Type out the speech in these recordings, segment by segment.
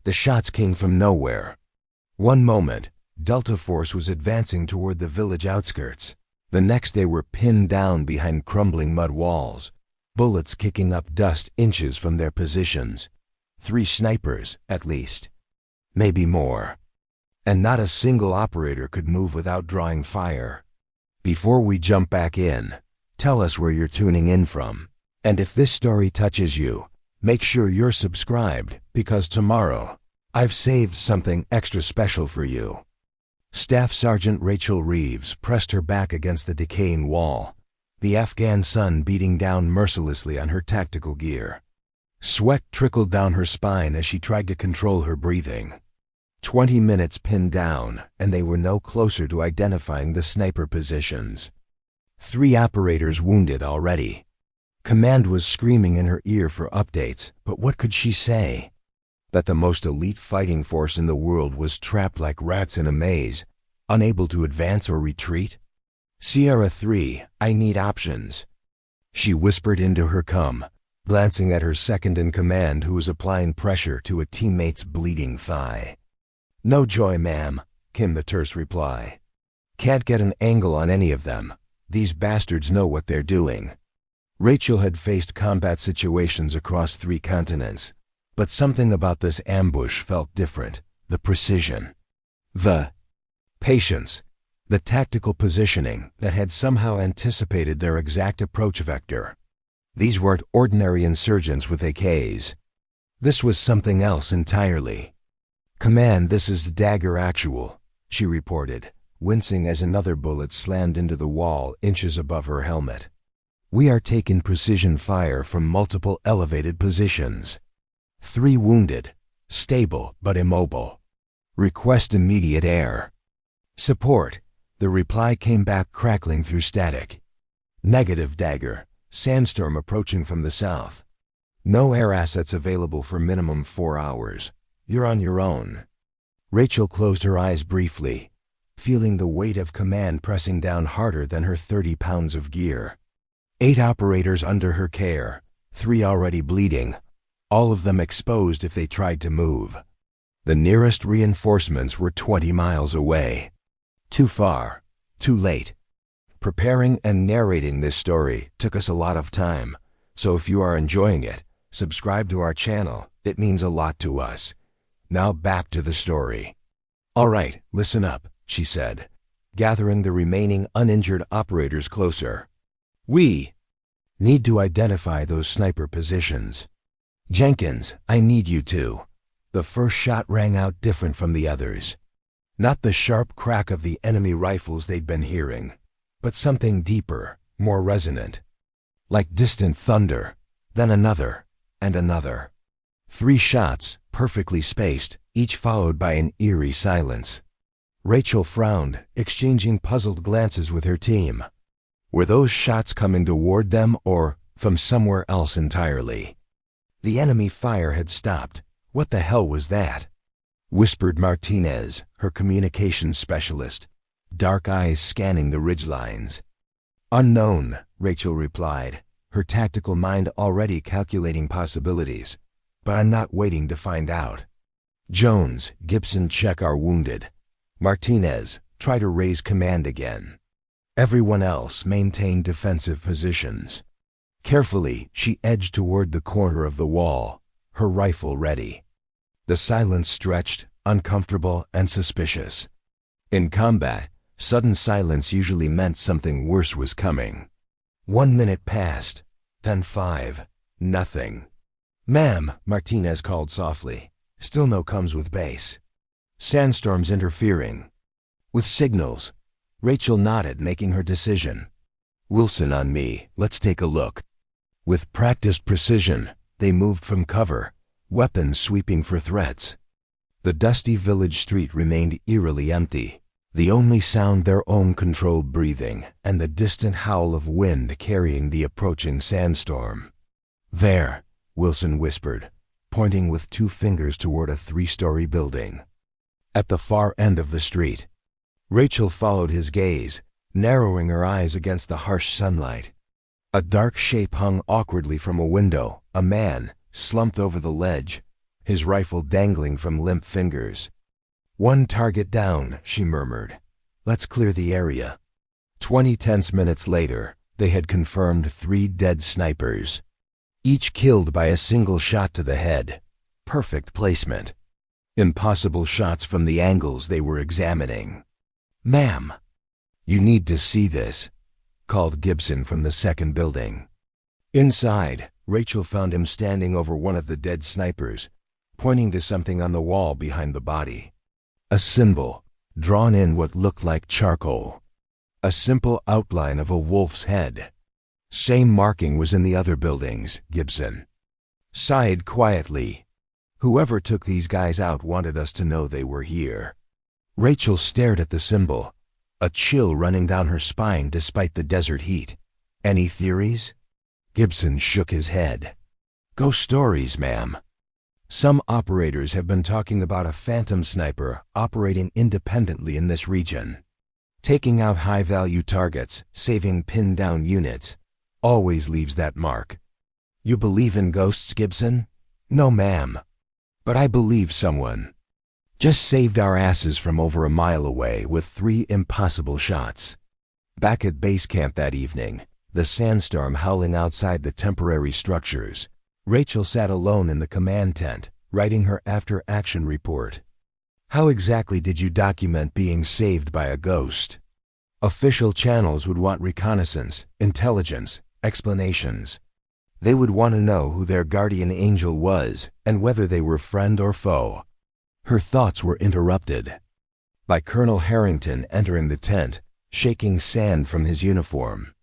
The shots came from nowhere. One moment, Delta Force was advancing toward the village outskirts. The next they were pinned down behind crumbling mud walls, bullets kicking up dust inches from their positions. 3 snipers, at least. Maybe more. And not a single operator could move without drawing fire. Before we jump back in, tell us where you're tuning in from. And if this story touches you, make sure you're subscribed, because tomorrow, I've saved something extra special for you. Staff Sergeant Rachel Reeves pressed her back against the decaying wall, the Afghan sun beating down mercilessly on her tactical gear. Sweat trickled down her spine as she tried to control her breathing. 20 minutes pinned down, and they were no closer to identifying the sniper positions. 3 operators wounded already. Command was screaming in her ear for updates, but what could she say? That the most elite fighting force in the world was trapped like rats in a maze, unable to advance or retreat? Sierra 3, I need options. She whispered into her cum, glancing at her second-in-command who was applying pressure to a teammate's bleeding thigh. No joy, ma'am, came the terse reply. Can't get an angle on any of them. These bastards know what they're doing. Rachel had faced combat situations across 3 continents, but something about this ambush felt different. The precision, the patience, the tactical positioning that had somehow anticipated their exact approach vector. These weren't ordinary insurgents with AKs. This was something else entirely. Command, this is Dagger Actual, she reported, wincing as another bullet slammed into the wall inches above her helmet. We are taking precision fire from multiple elevated positions. 3 wounded, stable but immobile. Request immediate air support. The reply came back crackling through static. Negative, Dagger. Sandstorm approaching from the south. No air assets available for minimum 4 hours. You're on your own. Rachel closed her eyes briefly, feeling the weight of command pressing down harder than her 30 pounds of gear. 8 operators under her care, 3 already bleeding, all of them exposed if they tried to move. The nearest reinforcements were 20 miles away. Too far, too late. Preparing and narrating this story took us a lot of time, so if you are enjoying it, subscribe to our channel. It means a lot to us. Now back to the story. All right, listen up, she said, gathering the remaining uninjured operators closer. We need to identify those sniper positions. Jenkins, I need you to. The first shot rang out different from the others. Not the sharp crack of the enemy rifles they'd been hearing, but something deeper, more resonant. Like distant thunder, then another, and another. 3 shots, perfectly spaced, each followed by an eerie silence. Rachel frowned, exchanging puzzled glances with her team. Were those shots coming toward them or from somewhere else entirely? The enemy fire had stopped. What the hell was that? Whispered Martinez, her communications specialist, dark eyes scanning the ridgelines. Unknown, Rachel replied, her tactical mind already calculating possibilities. But I'm not waiting to find out. Jones, Gibson, check our wounded. Martinez, try to raise command again. Everyone else maintained defensive positions. Carefully, she edged toward the corner of the wall, her rifle ready. The silence stretched, uncomfortable and suspicious. In combat, sudden silence usually meant something worse was coming. 1 minute passed, then 5. Nothing. Ma'am, Martinez called softly. Still no comes with base. Sandstorm's interfering. With signals. Rachel nodded, making her decision. Wilson on me, let's take a look. With practiced precision, they moved from cover, weapons sweeping for threats. The dusty village street remained eerily empty, the only sound their own controlled breathing and the distant howl of wind carrying the approaching sandstorm. There, Wilson whispered, pointing with 2 fingers toward a 3-story building. At the far end of the street. Rachel followed his gaze, narrowing her eyes against the harsh sunlight. A dark shape hung awkwardly from a window, a man, slumped over the ledge, his rifle dangling from limp fingers. "One target down," she murmured. "Let's clear the area." 20 tense minutes later, they had confirmed 3 dead snipers, each killed by a single shot to the head. Perfect placement. Impossible shots from the angles they were examining. "Ma'am, you need to see this," called Gibson from the second building. Inside, Rachel found him standing over one of the dead snipers, pointing to something on the wall behind the body. A symbol, drawn in what looked like charcoal. A simple outline of a wolf's head. Same marking was in the other buildings, Gibson sighed quietly. "Whoever took these guys out wanted us to know they were here." Rachel stared at the symbol, a chill running down her spine despite the desert heat. "Any theories?" Gibson shook his head. "Ghost stories, ma'am. Some operators have been talking about a phantom sniper operating independently in this region, taking out high-value targets, saving pinned-down units. Always leaves that mark." "You believe in ghosts, Gibson?" "No, ma'am. But I believe someone just saved our asses from over a mile away with 3 impossible shots." Back at base camp that evening, the sandstorm howling outside the temporary structures, Rachel sat alone in the command tent, writing her after-action report. "How exactly did you document being saved by a ghost?" Official channels would want reconnaissance, intelligence, explanations. They would want to know who their guardian angel was and whether they were friend or foe. Her thoughts were interrupted by Colonel Harrington entering the tent, shaking sand from his uniform.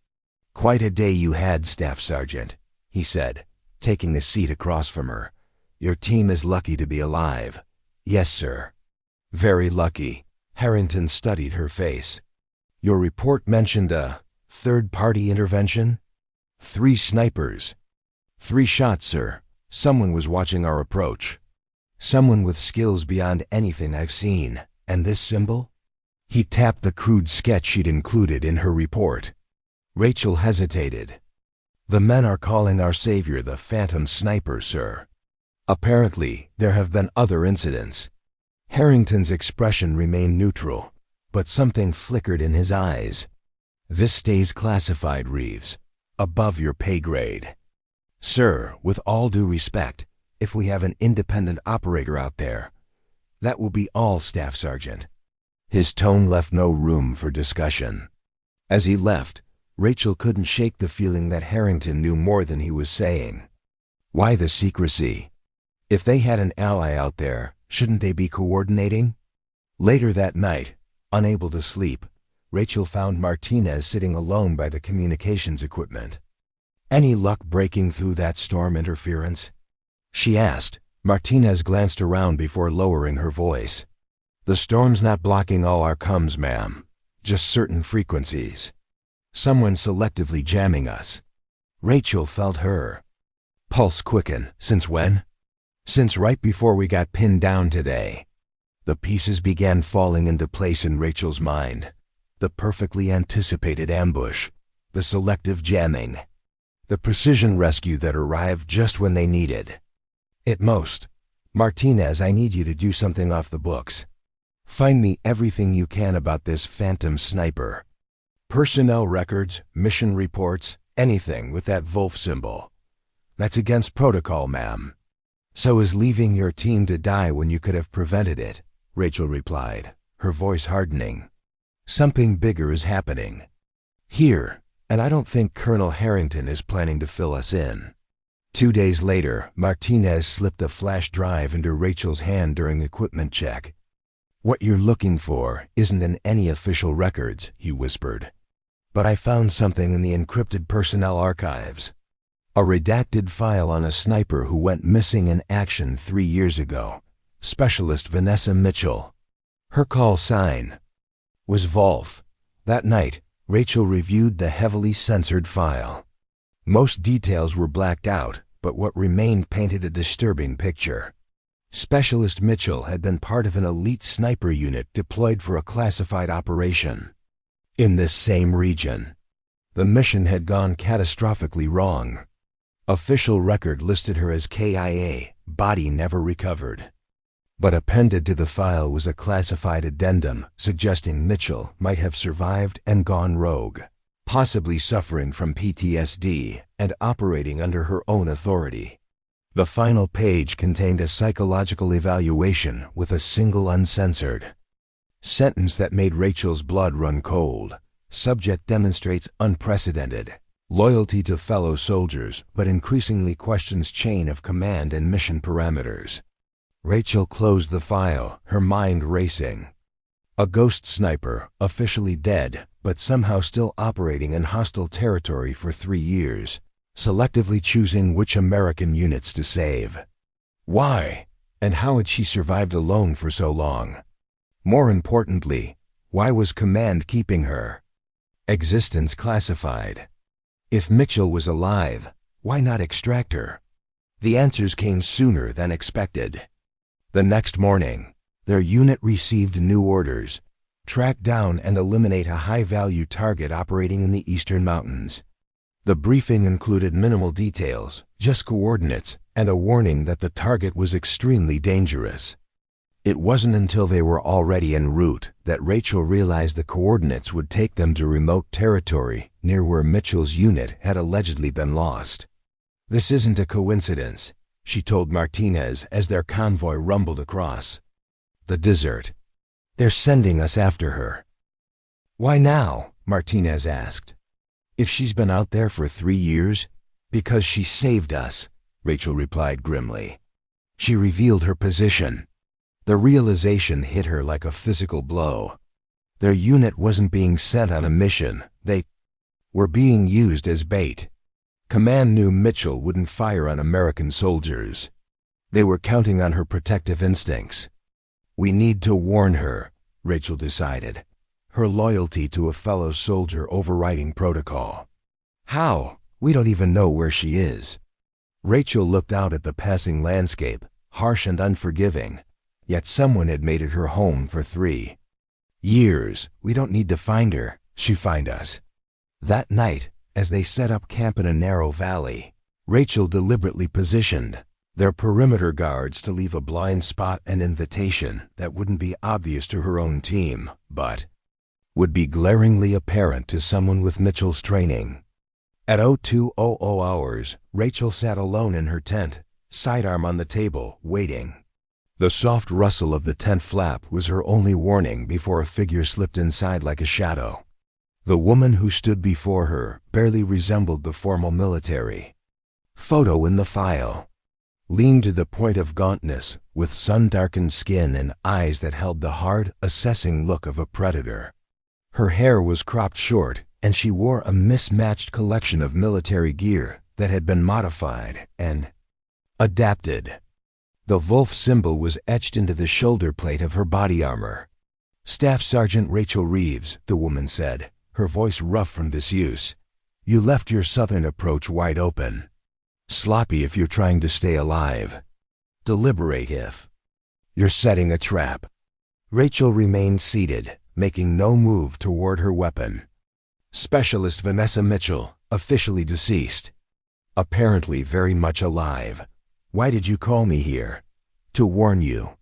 "Quite a day you had, Staff Sergeant," he said, taking the seat across from her. "Your team is lucky to be alive." "Yes, sir." "Very lucky." Harrington studied her face. "Your report mentioned a third-party intervention?" 3 snipers. 3 shots, sir. Someone was watching our approach. Someone with skills beyond anything I've seen. And this symbol?" He tapped the crude sketch she'd included in her report. Rachel hesitated. "The men are calling our savior the Phantom Sniper, sir. Apparently, there have been other incidents." Harrington's expression remained neutral, but something flickered in his eyes. "This stays classified, Reeves. Above your pay grade. Sir, with all due respect, if we have an independent operator out there, that will be all, Staff Sergeant." His tone left no room for discussion. As he left, Rachel couldn't shake the feeling that Harrington knew more than he was saying. Why the secrecy? If they had an ally out there, shouldn't they be coordinating? Later that night, unable to sleep, Rachel found Martinez sitting alone by the communications equipment. "Any luck breaking through that storm interference?" she asked. Martinez glanced around before lowering her voice. "The storm's not blocking all our comms, ma'am. Just certain frequencies. Someone's selectively jamming us." Rachel felt her pulse quicken. "Since when?" "Since right before we got pinned down today." The pieces began falling into place in Rachel's mind. The perfectly anticipated ambush, the selective jamming, the precision rescue that arrived just when they needed. "At most, Martinez, I need you to do something off the books. Find me everything you can about this Phantom Sniper. Personnel records, mission reports, anything with that Wolf symbol." "That's against protocol, ma'am." "So is leaving your team to die when you could have prevented it," Rachel replied, her voice hardening. "Something bigger is happening here, and I don't think Colonel Harrington is planning to fill us in." 2 days later, Martinez slipped a flash drive into Rachel's hand during equipment check. "What you're looking for isn't in any official records," he whispered. "But I found something in the encrypted personnel archives. A redacted file on a sniper who went missing in action 3 years ago. Specialist Vanessa Mitchell. Her call sign was Wolf." That night, Rachel reviewed the heavily censored file. Most details were blacked out, but what remained painted a disturbing picture. Specialist Mitchell had been part of an elite sniper unit deployed for a classified operation in this same region. The mission had gone catastrophically wrong. Official record listed her as KIA, body never recovered. But appended to the file was a classified addendum suggesting Mitchell might have survived and gone rogue, possibly suffering from PTSD and operating under her own authority. The final page contained a psychological evaluation with a single uncensored sentence that made Rachel's blood run cold. Subject demonstrates unprecedented loyalty to fellow soldiers, but increasingly questions chain of command and mission parameters. Rachel closed the file, her mind racing. A ghost sniper, officially dead, but somehow still operating in hostile territory for 3 years, selectively choosing which American units to save. Why? And how had she survived alone for so long? More importantly, why was command keeping her? Existence classified. If Mitchell was alive, why not extract her? The answers came sooner than expected. The next morning, their unit received new orders: track down and eliminate a high-value target operating in the eastern mountains. The briefing included minimal details, just coordinates, and a warning that the target was extremely dangerous. It wasn't until they were already en route that Rachel realized the coordinates would take them to remote territory near where Mitchell's unit had allegedly been lost. "This isn't a coincidence," she told Martinez as their convoy rumbled across the desert. "They're sending us after her." "Why now?" Martinez asked. "If she's been out there for 3 years?" "Because she saved us," Rachel replied grimly. She revealed her position. The realization hit her like a physical blow. Their unit wasn't being sent on a mission. They were being used as bait. Command knew Mitchell wouldn't fire on American soldiers. They were counting on her protective instincts. "We need to warn her," Rachel decided, her loyalty to a fellow soldier overriding protocol. "How? We don't even know where she is." Rachel looked out at the passing landscape, harsh and unforgiving, yet someone had made it her home for 3 years. "We don't need to find her. She'll find us." That night, as they set up camp in a narrow valley, Rachel deliberately positioned their perimeter guards to leave a blind spot and invitation that wouldn't be obvious to her own team, but would be glaringly apparent to someone with Mitchell's training. At 0200 hours, Rachel sat alone in her tent, sidearm on the table, waiting. The soft rustle of the tent flap was her only warning before a figure slipped inside like a shadow. The woman who stood before her barely resembled the formal military photo in the file. Lean to the point of gauntness, with sun-darkened skin and eyes that held the hard, assessing look of a predator. Her hair was cropped short, and she wore a mismatched collection of military gear that had been modified and adapted. The Wolf symbol was etched into the shoulder plate of her body armor. "Staff Sergeant Rachel Reeves," the woman said, her voice rough from disuse. "You left your southern approach wide open. Sloppy if you're trying to stay alive. Deliberate if you're setting a trap." Rachel remained seated, making no move toward her weapon. "Specialist Vanessa Mitchell, officially deceased. Apparently very much alive. Why did you call me here?" "To warn you.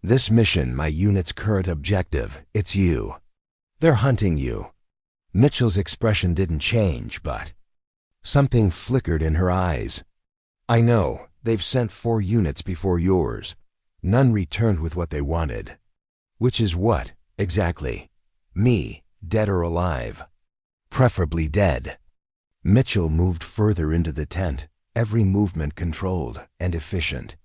This mission, my unit's current objective, it's you. They're hunting you." Mitchell's expression didn't change, but something flickered in her eyes. "I know, they've sent 4 units before yours. None returned with what they wanted." "Which is what, exactly?" "Me, dead or alive. Preferably dead." Mitchell moved further into the tent, every movement controlled and efficient.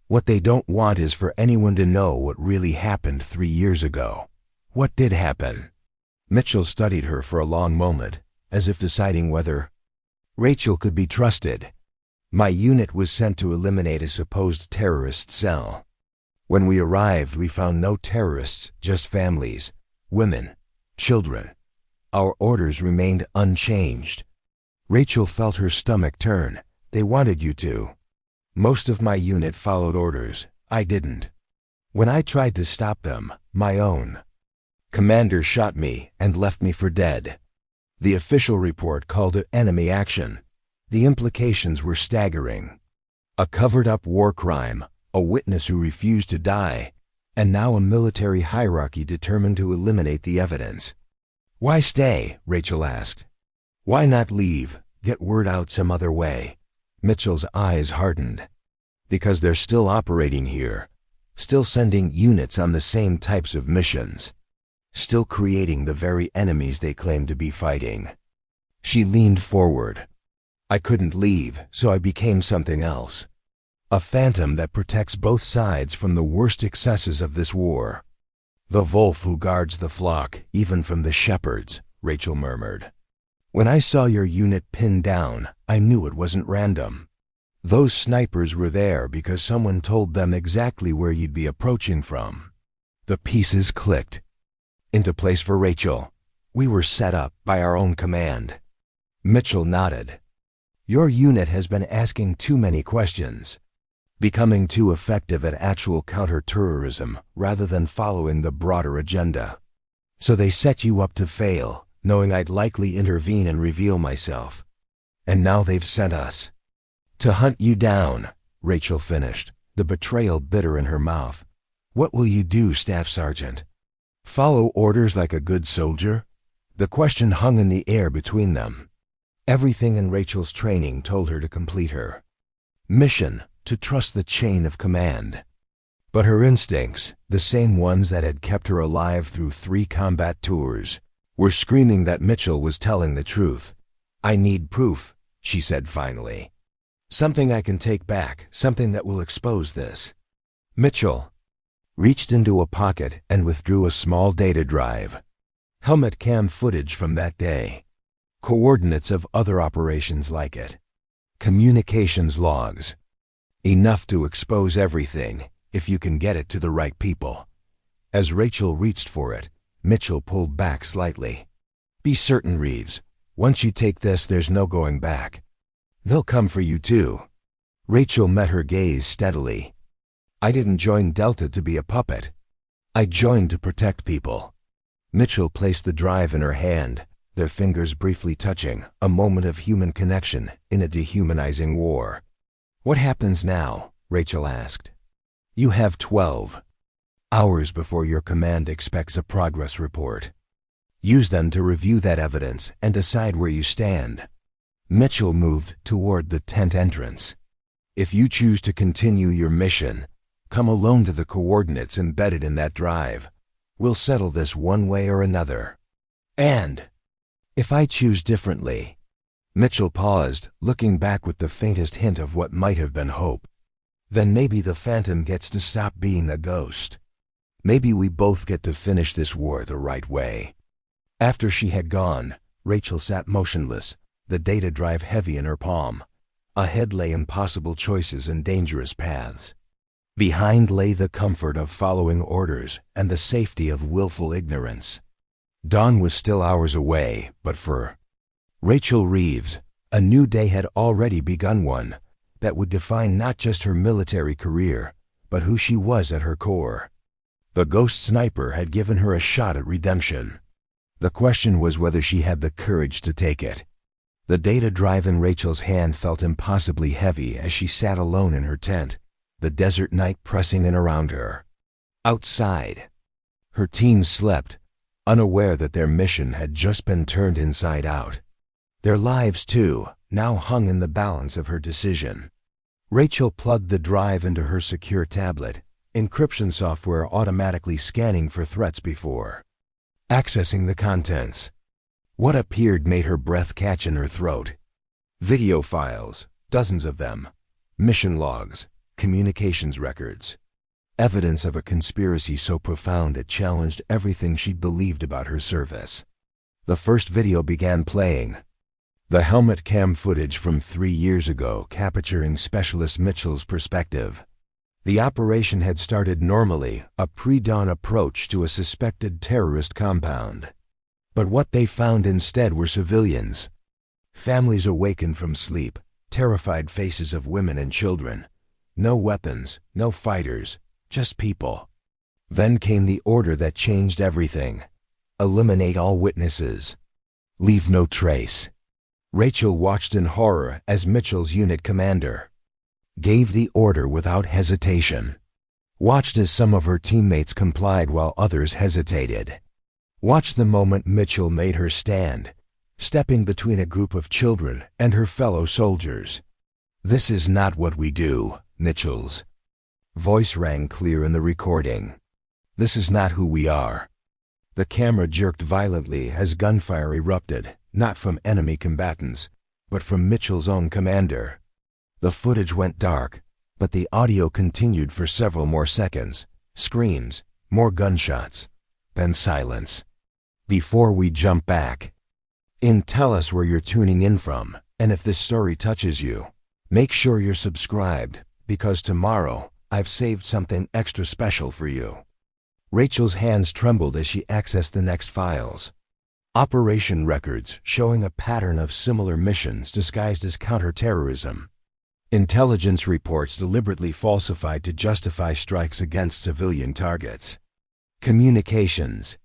"What they don't want is for anyone to know what really happened 3 years ago." "What did happen?" Mitchell studied her for a long moment, as if deciding whether Rachel could be trusted. "My unit was sent to eliminate a supposed terrorist cell. When we arrived, we found no terrorists, just families, women, children. Our orders remained unchanged." Rachel felt her stomach turn. "They wanted you to." "Most of my unit followed orders. I didn't. When I tried to stop them, my own commander shot me and left me for dead. The official report called it enemy action. The implications were staggering. A covered-up war crime, a witness who refused to die, and now a military hierarchy determined to eliminate the evidence. "Why stay?" Rachel asked. "Why not leave, get word out some other way?" Mitchell's eyes hardened. "Because they're still operating here, still sending units on the same types of missions, still creating the very enemies they claim to be fighting." She leaned forward. "I couldn't leave, so I became something else. A phantom that protects both sides from the worst excesses of this war. The wolf who guards the flock, even from the shepherds," Rachel murmured. "When I saw your unit pinned down, I knew it wasn't random. Those snipers were there because someone told them exactly where you'd be approaching from." The pieces clicked into place for Rachel. "We were set up by our own command." Mitchell nodded. "Your unit has been asking too many questions, becoming too effective at actual counter-terrorism rather than following the broader agenda. So they set you up to fail, knowing I'd likely intervene and reveal myself. And now they've sent us to hunt you down," Rachel finished, the betrayal bitter in her mouth. "What will you do, Staff Sergeant? Follow orders like a good soldier?" The question hung in the air between them. Everything in Rachel's training told her to complete her mission, to trust the chain of command. But her instincts, the same ones that had kept her alive through 3 combat tours, were screaming that Mitchell was telling the truth. "I need proof," she said finally. "Something I can take back, something that will expose this." Mitchell reached into a pocket and withdrew a small data drive. Helmet cam footage from that day. Coordinates of other operations like it. Communications logs. Enough to expose everything, if you can get it to the right people. As Rachel reached for it, Mitchell pulled back slightly. "Be certain, Reeves, once you take this, there's no going back. They'll come for you too." Rachel met her gaze steadily. "I didn't join Delta to be a puppet. I joined to protect people." Mitchell placed the drive in her hand, their fingers briefly touching, a moment of human connection in a dehumanizing war. "What happens now?" Rachel asked. "You have 12 hours before your command expects a progress report. Use them to review that evidence and decide where you stand." Mitchell moved toward the tent entrance. "If you choose to continue your mission, come alone to the coordinates embedded in that drive. We'll settle this one way or another. And if I choose differently—" Mitchell paused, looking back with the faintest hint of what might have been hope. "Then maybe the phantom gets to stop being a ghost. Maybe we both get to finish this war the right way." After she had gone, Rachel sat motionless, the data drive heavy in her palm. Ahead lay impossible choices and dangerous paths. Behind lay the comfort of following orders and the safety of willful ignorance. Dawn was still hours away, but for Rachel Reeves, a new day had already begun, one that would define not just her military career, but who she was at her core. The ghost sniper had given her a shot at redemption. The question was whether she had the courage to take it. The data drive in Rachel's hand felt impossibly heavy as she sat alone in her tent, the desert night pressing in around her. Outside, her team slept, unaware that their mission had just been turned inside out. Their lives, too, now hung in the balance of her decision. Rachel plugged the drive into her secure tablet, encryption software automatically scanning for threats before accessing the contents. What appeared made her breath catch in her throat. Video files, dozens of them, mission logs, communications records. Evidence of a conspiracy so profound it challenged everything she'd believed about her service. The first video began playing. The helmet cam footage from 3 years ago, capturing Specialist Mitchell's perspective. The operation had started normally, a pre-dawn approach to a suspected terrorist compound. But what they found instead were civilians. Families awakened from sleep, terrified faces of women and children. No weapons, no fighters, just people. Then came the order that changed everything. Eliminate all witnesses. Leave no trace. Rachel watched in horror as Mitchell's unit commander gave the order without hesitation. Watched as some of her teammates complied while others hesitated. Watched the moment Mitchell made her stand, stepping between a group of children and her fellow soldiers. "This is not what we do," Mitchell's voice rang clear in the recording. "This is not who we are." The camera jerked violently as gunfire erupted, not from enemy combatants, but from Mitchell's own commander. The footage went dark, but the audio continued for several more seconds. Screams, more gunshots, then silence. Before we jump back in, tell us where you're tuning in from, and if this story touches you, make sure you're subscribed, because tomorrow I've saved something extra special for you. Rachel's hands trembled as she accessed the next files. Operation records showing a pattern of similar missions disguised as counterterrorism. Intelligence reports deliberately falsified to justify strikes against civilian targets. Communications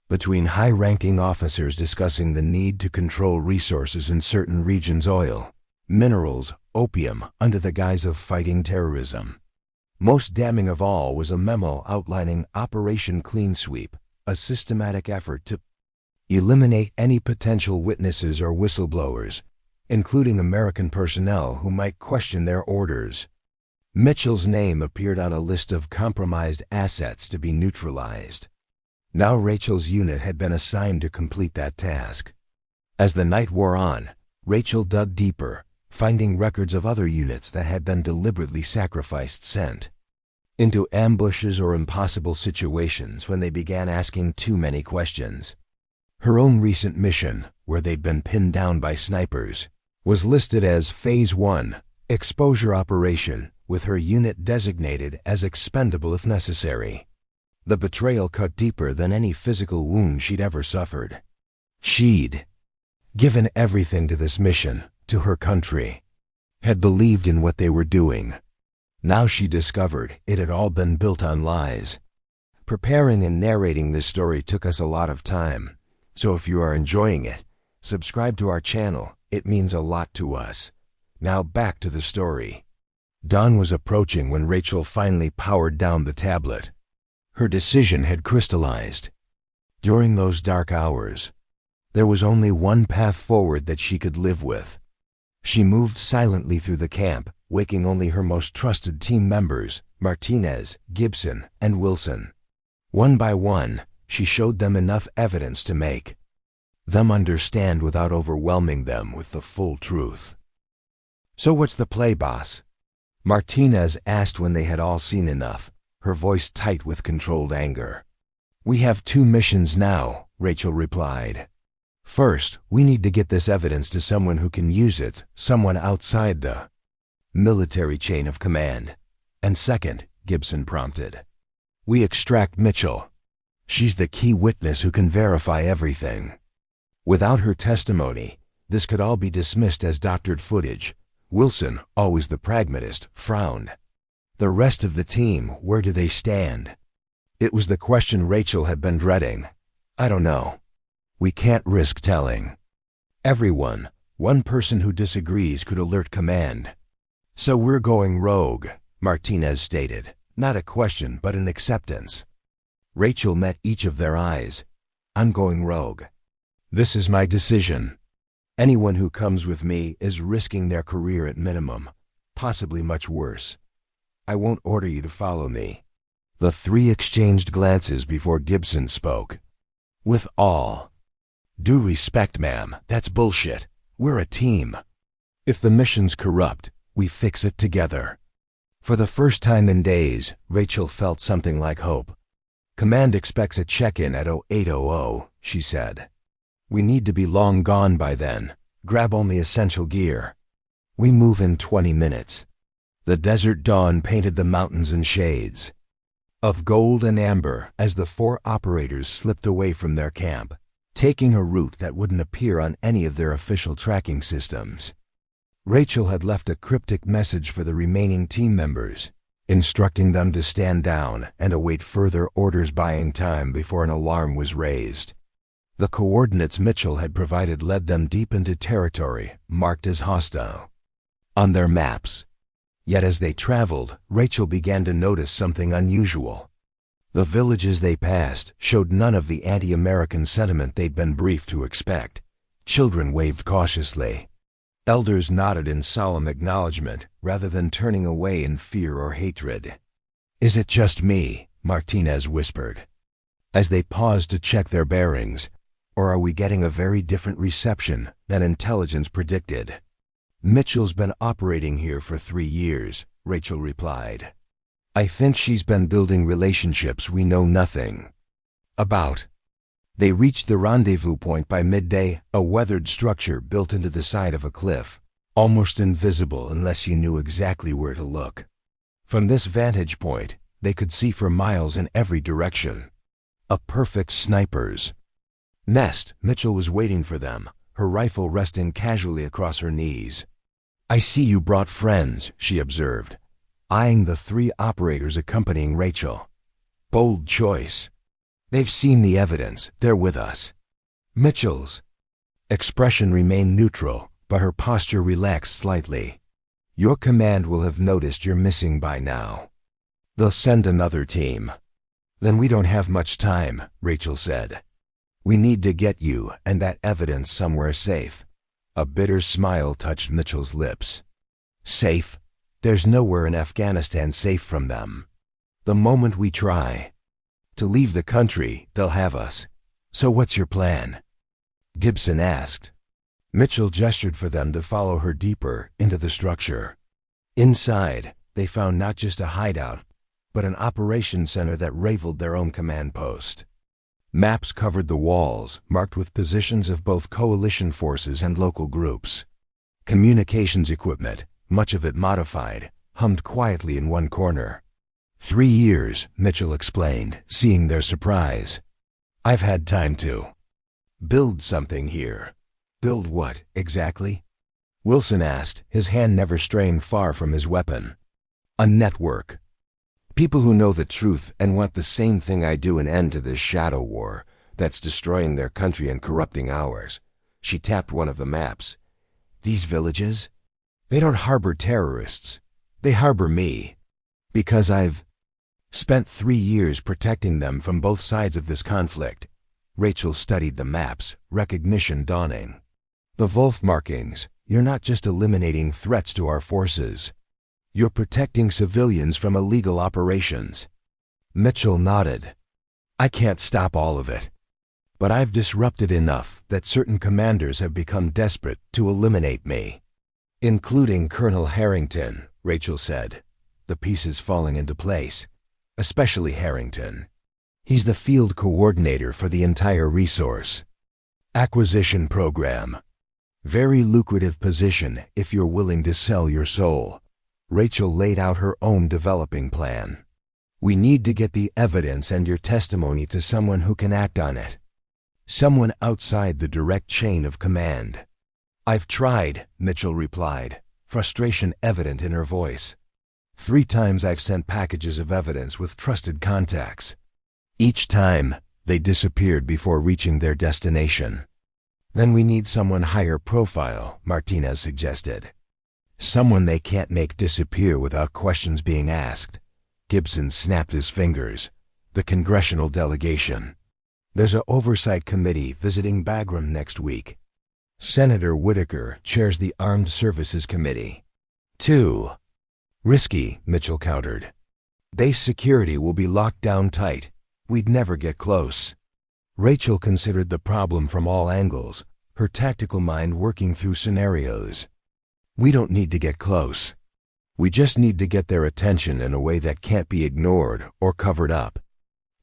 between high-ranking officers discussing the need to control resources in certain regions: oil, minerals, opium, under the guise of fighting terrorism. Most damning of all was a memo outlining Operation Clean Sweep, a systematic effort to eliminate any potential witnesses or whistleblowers, including American personnel who might question their orders. Mitchell's name appeared on a list of compromised assets to be neutralized. Now Rachel's unit had been assigned to complete that task. As the night wore on, Rachel dug deeper, finding records of other units that had been deliberately sacrificed, sent into ambushes or impossible situations when they began asking too many questions. Her own recent mission, where they'd been pinned down by snipers, was listed as Phase 1, Exposure Operation, with her unit designated as expendable if necessary. The betrayal cut deeper than any physical wound she'd ever suffered. She'd given everything to this mission, to her country, had believed in what they were doing. Now she discovered it had all been built on lies. Preparing and narrating this story took us a lot of time, so if you are enjoying it, subscribe to our channel. It means a lot to us. Now back to the story. Dawn was approaching when Rachel finally powered down the tablet. Her decision had crystallized. During those dark hours, there was only one path forward that she could live with. She moved silently through the camp, waking only her most trusted team members, Martinez, Gibson, and Wilson. One by one, she showed them enough evidence to make them understand without overwhelming them with the full truth. "So what's the play, boss?" Martinez asked when they had all seen enough, her voice tight with controlled anger. "We have 2 missions now," Rachel replied. "First, we need to get this evidence to someone who can use it, someone outside the military chain of command. And second," Gibson prompted, "we extract Mitchell. She's the key witness who can verify everything. Without her testimony, this could all be dismissed as doctored footage." Wilson, always the pragmatist, frowned. "The rest of the team, where do they stand?" It was the question Rachel had been dreading. "I don't know. We can't risk telling everyone. One person who disagrees could alert command." "So we're going rogue," Martinez stated. Not a question, but an acceptance. Rachel met each of their eyes. "I'm going rogue. This is my decision. Anyone who comes with me is risking their career at minimum, possibly much worse. I won't order you to follow me." The 3 exchanged glances before Gibson spoke. "With all due respect, ma'am, that's bullshit. We're a team. If the mission's corrupt, we fix it together." For the first time in days, Rachel felt something like hope. "Command expects a check-in at 0800, she said. "We need to be long gone by then. Grab only essential gear. We move in 20 minutes. The desert dawn painted the mountains in shades of gold and amber as the 4 operators slipped away from their camp, taking a route that wouldn't appear on any of their official tracking systems. Rachel had left a cryptic message for the remaining team members, instructing them to stand down and await further orders, buying time before an alarm was raised. The coordinates Mitchell had provided led them deep into territory marked as hostile on their maps. Yet as they traveled, Rachel began to notice something unusual. The villages they passed showed none of the anti-American sentiment they'd been briefed to expect. Children waved cautiously. Elders nodded in solemn acknowledgement rather than turning away in fear or hatred. "Is it just me?" Martinez whispered, as they paused to check their bearings. "Or are we getting a very different reception than intelligence predicted?" "Mitchell's been operating here for 3 years," Rachel replied. "I think she's been building relationships we know nothing about." They reached the rendezvous point by midday, a weathered structure built into the side of a cliff, almost invisible unless you knew exactly where to look. From this vantage point, they could see for miles in every direction. A perfect sniper's nest. Mitchell was waiting for them, her rifle resting casually across her knees. "I see you brought friends," she observed, eyeing the 3 operators accompanying Rachel. "Bold choice. They've seen the evidence. They're with us." Mitchell's expression remained neutral, but her posture relaxed slightly. "Your command will have noticed you're missing by now. They'll send another team." "Then we don't have much time," Rachel said. "We need to get you and that evidence somewhere safe." A bitter smile touched Mitchell's lips. "Safe? There's nowhere in Afghanistan safe from them. The moment we try to leave the country, they'll have us. So what's your plan?" Gibson asked. Mitchell gestured for them to follow her deeper into the structure. Inside, they found not just a hideout, but an operations center that rivaled their own command post. Maps covered the walls, marked with positions of both coalition forces and local groups. Communications equipment, much of it modified, hummed quietly in one corner. 3 years, Mitchell explained, seeing their surprise. "I've had time to build something here." "Build what, exactly?" Wilson asked, his hand never straying far from his weapon. "A network. People who know the truth and want the same thing I do, an end to this shadow war that's destroying their country and corrupting ours." She tapped one of the maps. "These villages? They don't harbor terrorists. They harbor me. Because I've spent 3 years protecting them from both sides of this conflict." Rachel studied the maps, recognition dawning. "The Wolf markings. You're not just eliminating threats to our forces. You're protecting civilians from illegal operations." Mitchell nodded. "I can't stop all of it. But I've disrupted enough that certain commanders have become desperate to eliminate me." "Including Colonel Harrington," Rachel said, the pieces falling into place. "Especially Harrington. He's the field coordinator for the entire resource acquisition program. Very lucrative position if you're willing to sell your soul." Rachel laid out her own developing plan. "We need to get the evidence and your testimony to someone who can act on it. Someone outside the direct chain of command." "I've tried," Mitchell replied, frustration evident in her voice. 3 times I've sent packages of evidence with trusted contacts. Each time, they disappeared before reaching their destination." "Then we need someone higher profile," Martinez suggested. "Someone they can't make disappear without questions being asked." Gibson snapped his fingers. "The congressional delegation. There's an oversight committee visiting Bagram next week. Senator Whitaker chairs the Armed Services Committee." "Too risky," Mitchell countered. "Base security will be locked down tight. We'd never get close." Rachel considered the problem from all angles, her tactical mind working through scenarios. "We don't need to get close. We just need to get their attention in a way that can't be ignored or covered up."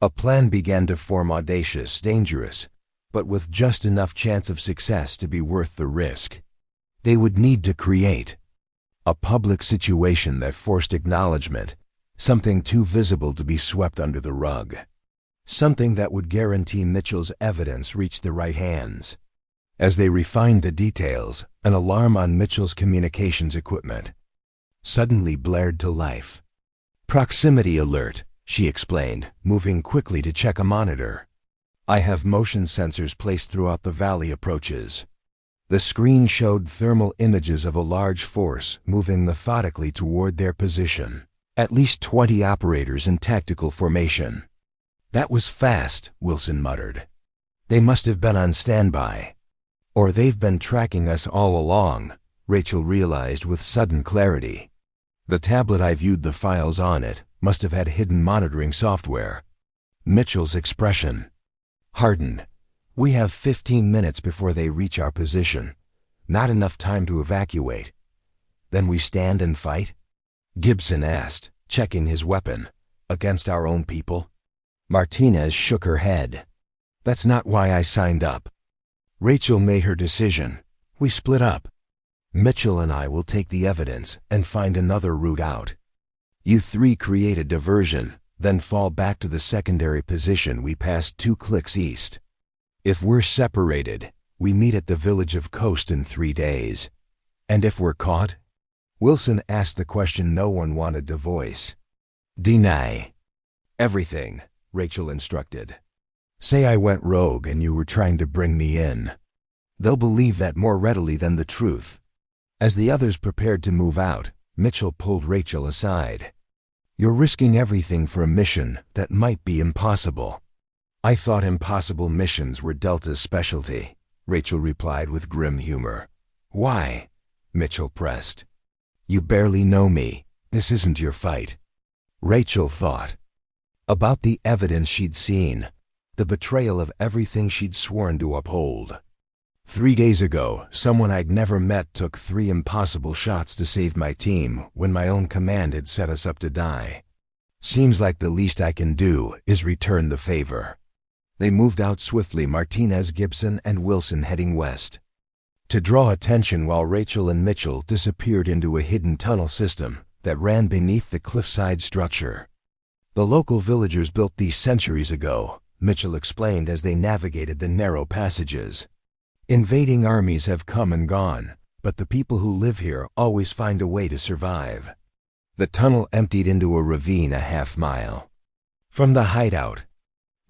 A plan began to form, audacious, dangerous, but with just enough chance of success to be worth the risk. They would need to create a public situation that forced acknowledgement, something too visible to be swept under the rug. Something that would guarantee Mitchell's evidence reached the right hands. As they refined the details, an alarm on Mitchell's communications equipment suddenly blared to life. "Proximity alert," she explained, moving quickly to check a monitor. I have motion sensors placed throughout the valley approaches. The screen showed thermal images of a large force moving methodically toward their position. At least 20 operators in tactical formation. That was fast, Wilson muttered. They must have been on standby. Or they've been tracking us all along, Rachel realized with sudden clarity. The tablet I viewed the files on it must have had hidden monitoring software. Mitchell's expression hardened. We have 15 minutes before they reach our position. Not enough time to evacuate. Then we stand and fight? Gibson asked, checking his weapon. Against our own people? Martinez shook her head. That's not why I signed up. Rachel made her decision. We split up. Mitchell and I will take the evidence and find another route out. You three create a diversion, then fall back to the secondary position we passed 2 clicks east. If we're separated, we meet at the village of Coast in 3 days. And if we're caught? Wilson asked the question no one wanted to voice. Deny everything, Rachel instructed. Say I went rogue and you were trying to bring me in. They'll believe that more readily than the truth. As the others prepared to move out, Mitchell pulled Rachel aside. You're risking everything for a mission that might be impossible. I thought impossible missions were Delta's specialty, Rachel replied with grim humor. Why? Mitchell pressed. You barely know me. This isn't your fight. Rachel thought about the evidence she'd seen, the betrayal of everything she'd sworn to uphold. 3 days ago, someone I'd never met took 3 impossible shots to save my team when my own command had set us up to die. Seems like the least I can do is return the favor. They moved out swiftly, Martinez, Gibson, and Wilson heading west. To draw attention while Rachel and Mitchell disappeared into a hidden tunnel system that ran beneath the cliffside structure. The local villagers built these centuries ago, Mitchell explained as they navigated the narrow passages. Invading armies have come and gone, but the people who live here always find a way to survive. The tunnel emptied into a ravine a half-mile from the hideout.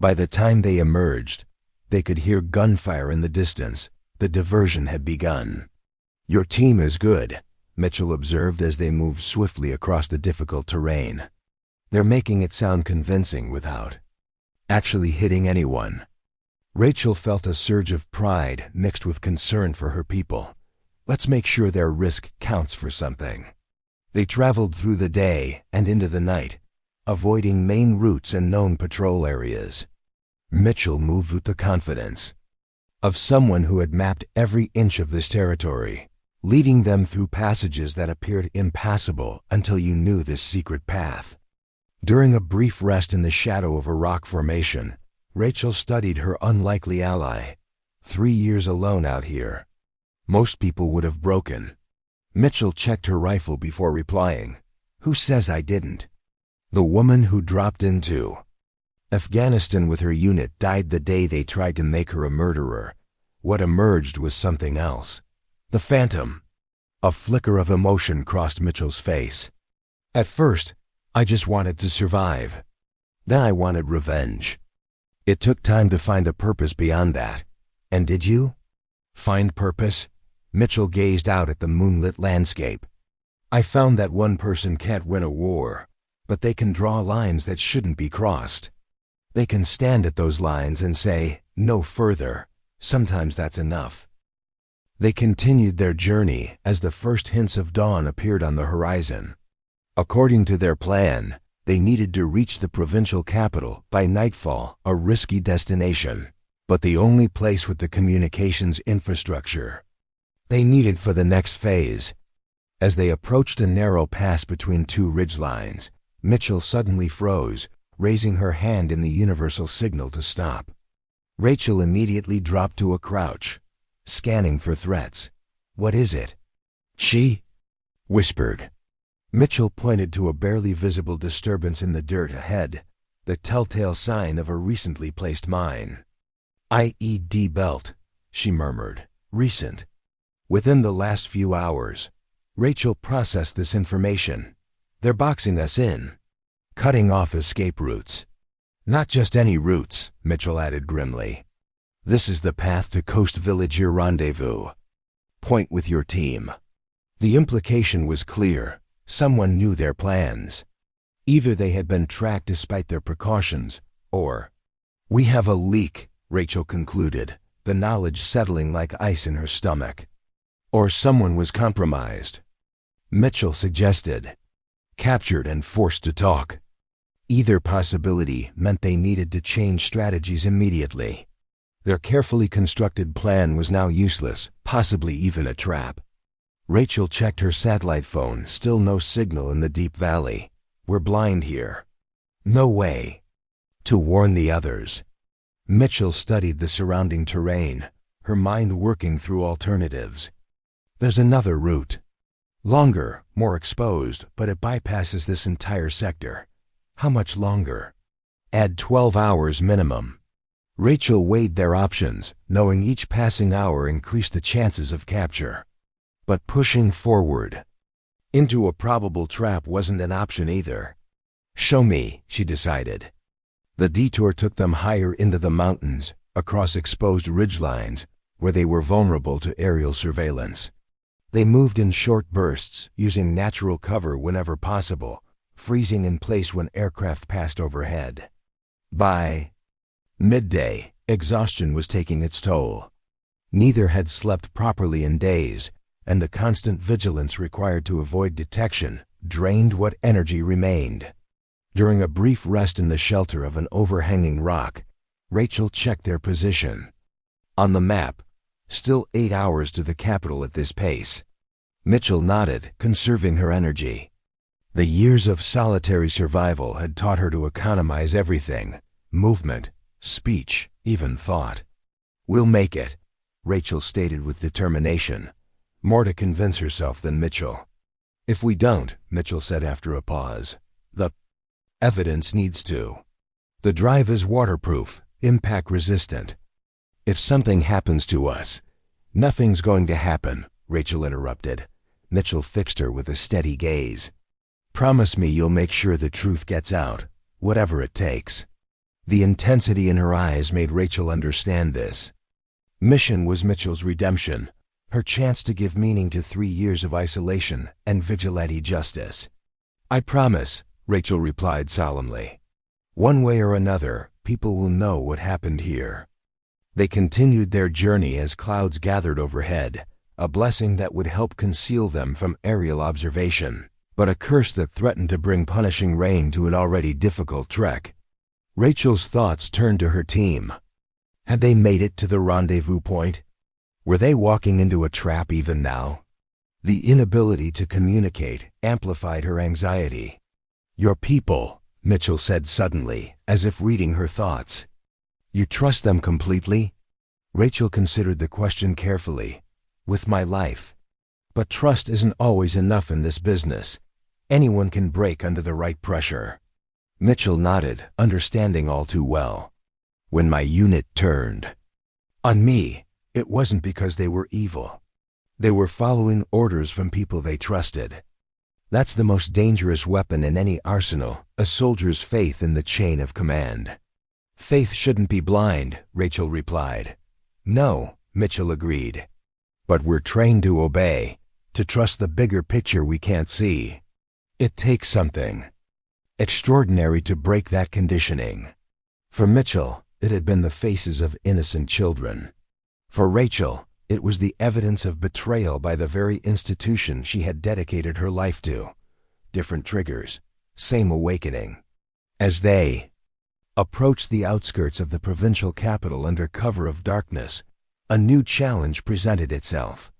By the time they emerged, they could hear gunfire in the distance. The diversion had begun. Your team is good, Mitchell observed as they moved swiftly across the difficult terrain. They're making it sound convincing without actually hitting anyone. Rachel felt a surge of pride mixed with concern for her people. Let's make sure their risk counts for something. They traveled through the day and into the night, avoiding main routes and known patrol areas. Mitchell moved with the confidence of someone who had mapped every inch of this territory, leading them through passages that appeared impassable until you knew this secret path. During a brief rest in the shadow of a rock formation, Rachel studied her unlikely ally. 3 years alone out here. Most people would have broken. Mitchell checked her rifle before replying. Who says I didn't? The woman who dropped into Afghanistan with her unit died the day they tried to make her a murderer. What emerged was something else. The Phantom. A flicker of emotion crossed Mitchell's face. At first, I just wanted to survive. Then I wanted revenge. It took time to find a purpose beyond that. And did you? Find purpose? Mitchell gazed out at the moonlit landscape. I found that one person can't win a war, but they can draw lines that shouldn't be crossed. They can stand at those lines and say, no further. Sometimes that's enough. They continued their journey as the first hints of dawn appeared on the horizon. According to their plan, they needed to reach the provincial capital by nightfall, a risky destination, but the only place with the communications infrastructure they needed for the next phase. As they approached a narrow pass between 2 ridgelines, Mitchell suddenly froze, raising her hand in the universal signal to stop. Rachel immediately dropped to a crouch, scanning for threats. What is it? She whispered. Mitchell pointed to a barely visible disturbance in the dirt ahead, the telltale sign of a recently placed mine. IED belt, she murmured. Recent. Within the last few hours. Rachel processed this information. They're boxing us in. Cutting off escape routes. Not just any routes. Mitchell added grimly. This is the path to Coast Village, your rendezvous. Point with your team. The implication was clear. Someone knew their plans. Either they had been tracked despite their precautions, or... We have a leak, Rachel concluded, the knowledge settling like ice in her stomach. Or someone was compromised. Mitchell suggested. Captured and forced to talk. Either possibility meant they needed to change strategies immediately. Their carefully constructed plan was now useless, possibly even a trap. Rachel checked her satellite phone, still no signal in the deep valley. We're blind here. No way. To warn the others. Mitchell studied the surrounding terrain, her mind working through alternatives. There's another route. Longer, more exposed, but it bypasses this entire sector. How much longer? Add 12 hours minimum. Rachel weighed their options, knowing each passing hour increased the chances of capture. But pushing forward into a probable trap wasn't an option either. Show me, she decided. The detour took them higher into the mountains, across exposed ridgelines, where they were vulnerable to aerial surveillance. They moved in short bursts, using natural cover whenever possible, freezing in place when aircraft passed overhead. By midday, exhaustion was taking its toll. Neither had slept properly in days, and the constant vigilance required to avoid detection drained what energy remained. During a brief rest in the shelter of an overhanging rock, Rachel checked their position. On the map, still 8 hours to the capital at this pace. Mitchell nodded, conserving her energy. The years of solitary survival had taught her to economize everything: movement, speech, even thought. We'll make it, Rachel stated with determination, more to convince herself than Mitchell. If we don't, Mitchell said after a pause, the evidence needs to. The drive is waterproof, impact-resistant. If something happens to us, nothing's going to happen, Rachel interrupted. Mitchell fixed her with a steady gaze. Promise me you'll make sure the truth gets out, whatever it takes. The intensity in her eyes made Rachel understand this. Mission was Mitchell's redemption, her chance to give meaning to 3 years of isolation and vigilante justice. I promise, Rachel replied solemnly. One way or another, people will know what happened here. They continued their journey as clouds gathered overhead, a blessing that would help conceal them from aerial observation, but a curse that threatened to bring punishing rain to an already difficult trek. Rachel's thoughts turned to her team. Had they made it to the rendezvous point? Were they walking into a trap even now? The inability to communicate amplified her anxiety. Your people, Mitchell said suddenly, as if reading her thoughts. You trust them completely? Rachel considered the question carefully. With my life. But trust isn't always enough in this business. Anyone can break under the right pressure. Mitchell nodded, understanding all too well. When my unit turned on me, it wasn't because they were evil. They were following orders from people they trusted. That's the most dangerous weapon in any arsenal, a soldier's faith in the chain of command. Faith shouldn't be blind, Rachel replied. No, Mitchell agreed. But we're trained to obey, to trust the bigger picture we can't see. It takes something extraordinary to break that conditioning. For Mitchell, it had been the faces of innocent children. For Rachel, it was the evidence of betrayal by the very institution she had dedicated her life to. Different triggers, same awakening. As they approached the outskirts of the provincial capital under cover of darkness, a new challenge presented itself.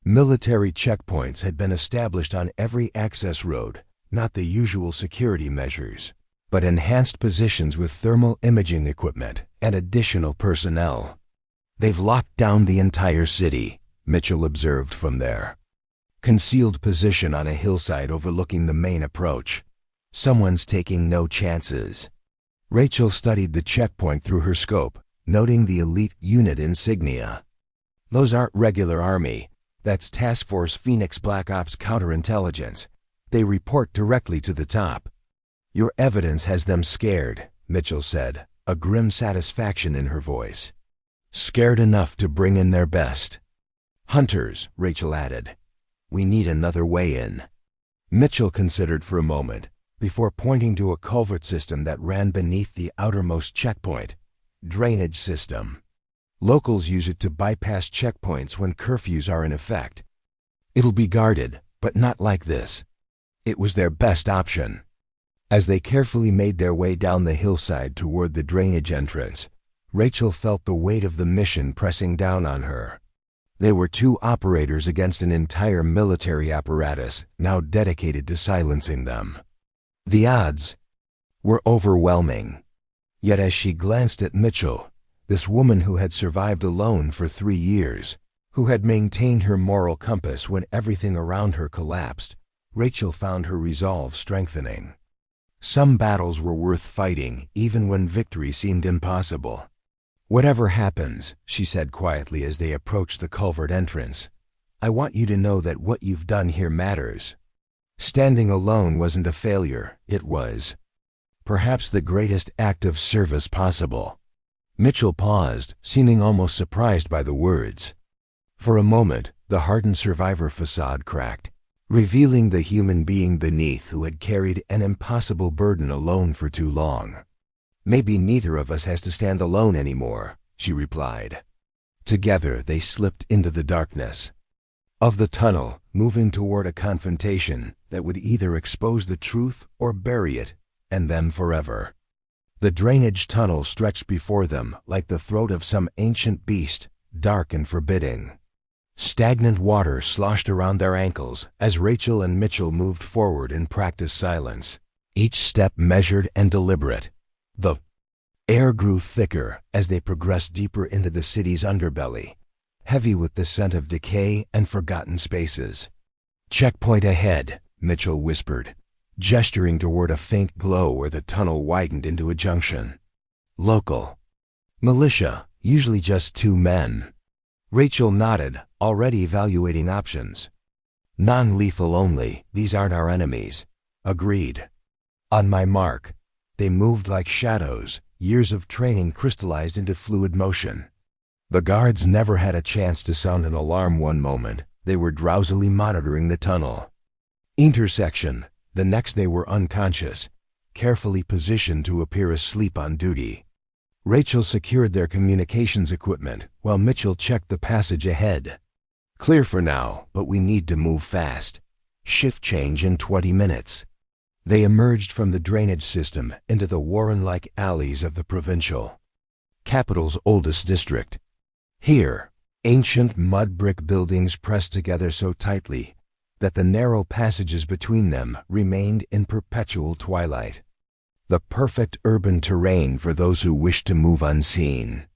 Military checkpoints had been established on every access road, not the usual security measures, but enhanced positions with thermal imaging equipment and additional personnel. They've locked down the entire city, Mitchell observed from there. Concealed position on a hillside overlooking the main approach. Someone's taking no chances. Rachel studied the checkpoint through her scope, noting the elite unit insignia. Those aren't regular army. That's Task Force Phoenix Black Ops counterintelligence. They report directly to the top. Your evidence has them scared, Mitchell said, a grim satisfaction in her voice. "Scared enough to bring in their best." "Hunters," Rachel added. "We need another way in." Mitchell considered for a moment, before pointing to a culvert system that ran beneath the outermost checkpoint. "Drainage system. Locals use it to bypass checkpoints when curfews are in effect. It'll be guarded, but not like this." It was their best option. As they carefully made their way down the hillside toward the drainage entrance, Rachel felt the weight of the mission pressing down on her. They were two operators against an entire military apparatus now dedicated to silencing them. The odds were overwhelming. Yet as she glanced at Mitchell, this woman who had survived alone for 3 years, who had maintained her moral compass when everything around her collapsed, Rachel found her resolve strengthening. Some battles were worth fighting, even when victory seemed impossible. "Whatever happens," she said quietly as they approached the culvert entrance, "I want you to know that what you've done here matters." Standing alone wasn't a failure, it was perhaps the greatest act of service possible. Mitchell paused, seeming almost surprised by the words. For a moment, the hardened survivor facade cracked, revealing the human being beneath who had carried an impossible burden alone for too long. "Maybe neither of us has to stand alone anymore," she replied. Together they slipped into the darkness of the tunnel, moving toward a confrontation that would either expose the truth or bury it, and them forever. The drainage tunnel stretched before them like the throat of some ancient beast, dark and forbidding. Stagnant water sloshed around their ankles as Rachel and Mitchell moved forward in practiced silence, each step measured and deliberate. The air grew thicker as they progressed deeper into the city's underbelly, heavy with the scent of decay and forgotten spaces. "Checkpoint ahead," Mitchell whispered, gesturing toward a faint glow where the tunnel widened into a junction. "Local. Militia, usually just 2 men." Rachel nodded, already evaluating options. "Non-lethal only, these aren't our enemies." "Agreed." On my mark. They moved like shadows, years of training crystallized into fluid motion. The guards never had a chance to sound an alarm one moment. They were drowsily monitoring the tunnel. Intersection. The next they were unconscious, carefully positioned to appear asleep on duty. Rachel secured their communications equipment, while Mitchell checked the passage ahead. "Clear for now, but we need to move fast. Shift change in 20 minutes." They emerged from the drainage system into the Warren-like alleys of the provincial capital's oldest district. Here, ancient mud brick buildings pressed together so tightly that the narrow passages between them remained in perpetual twilight. The perfect urban terrain for those who wished to move unseen.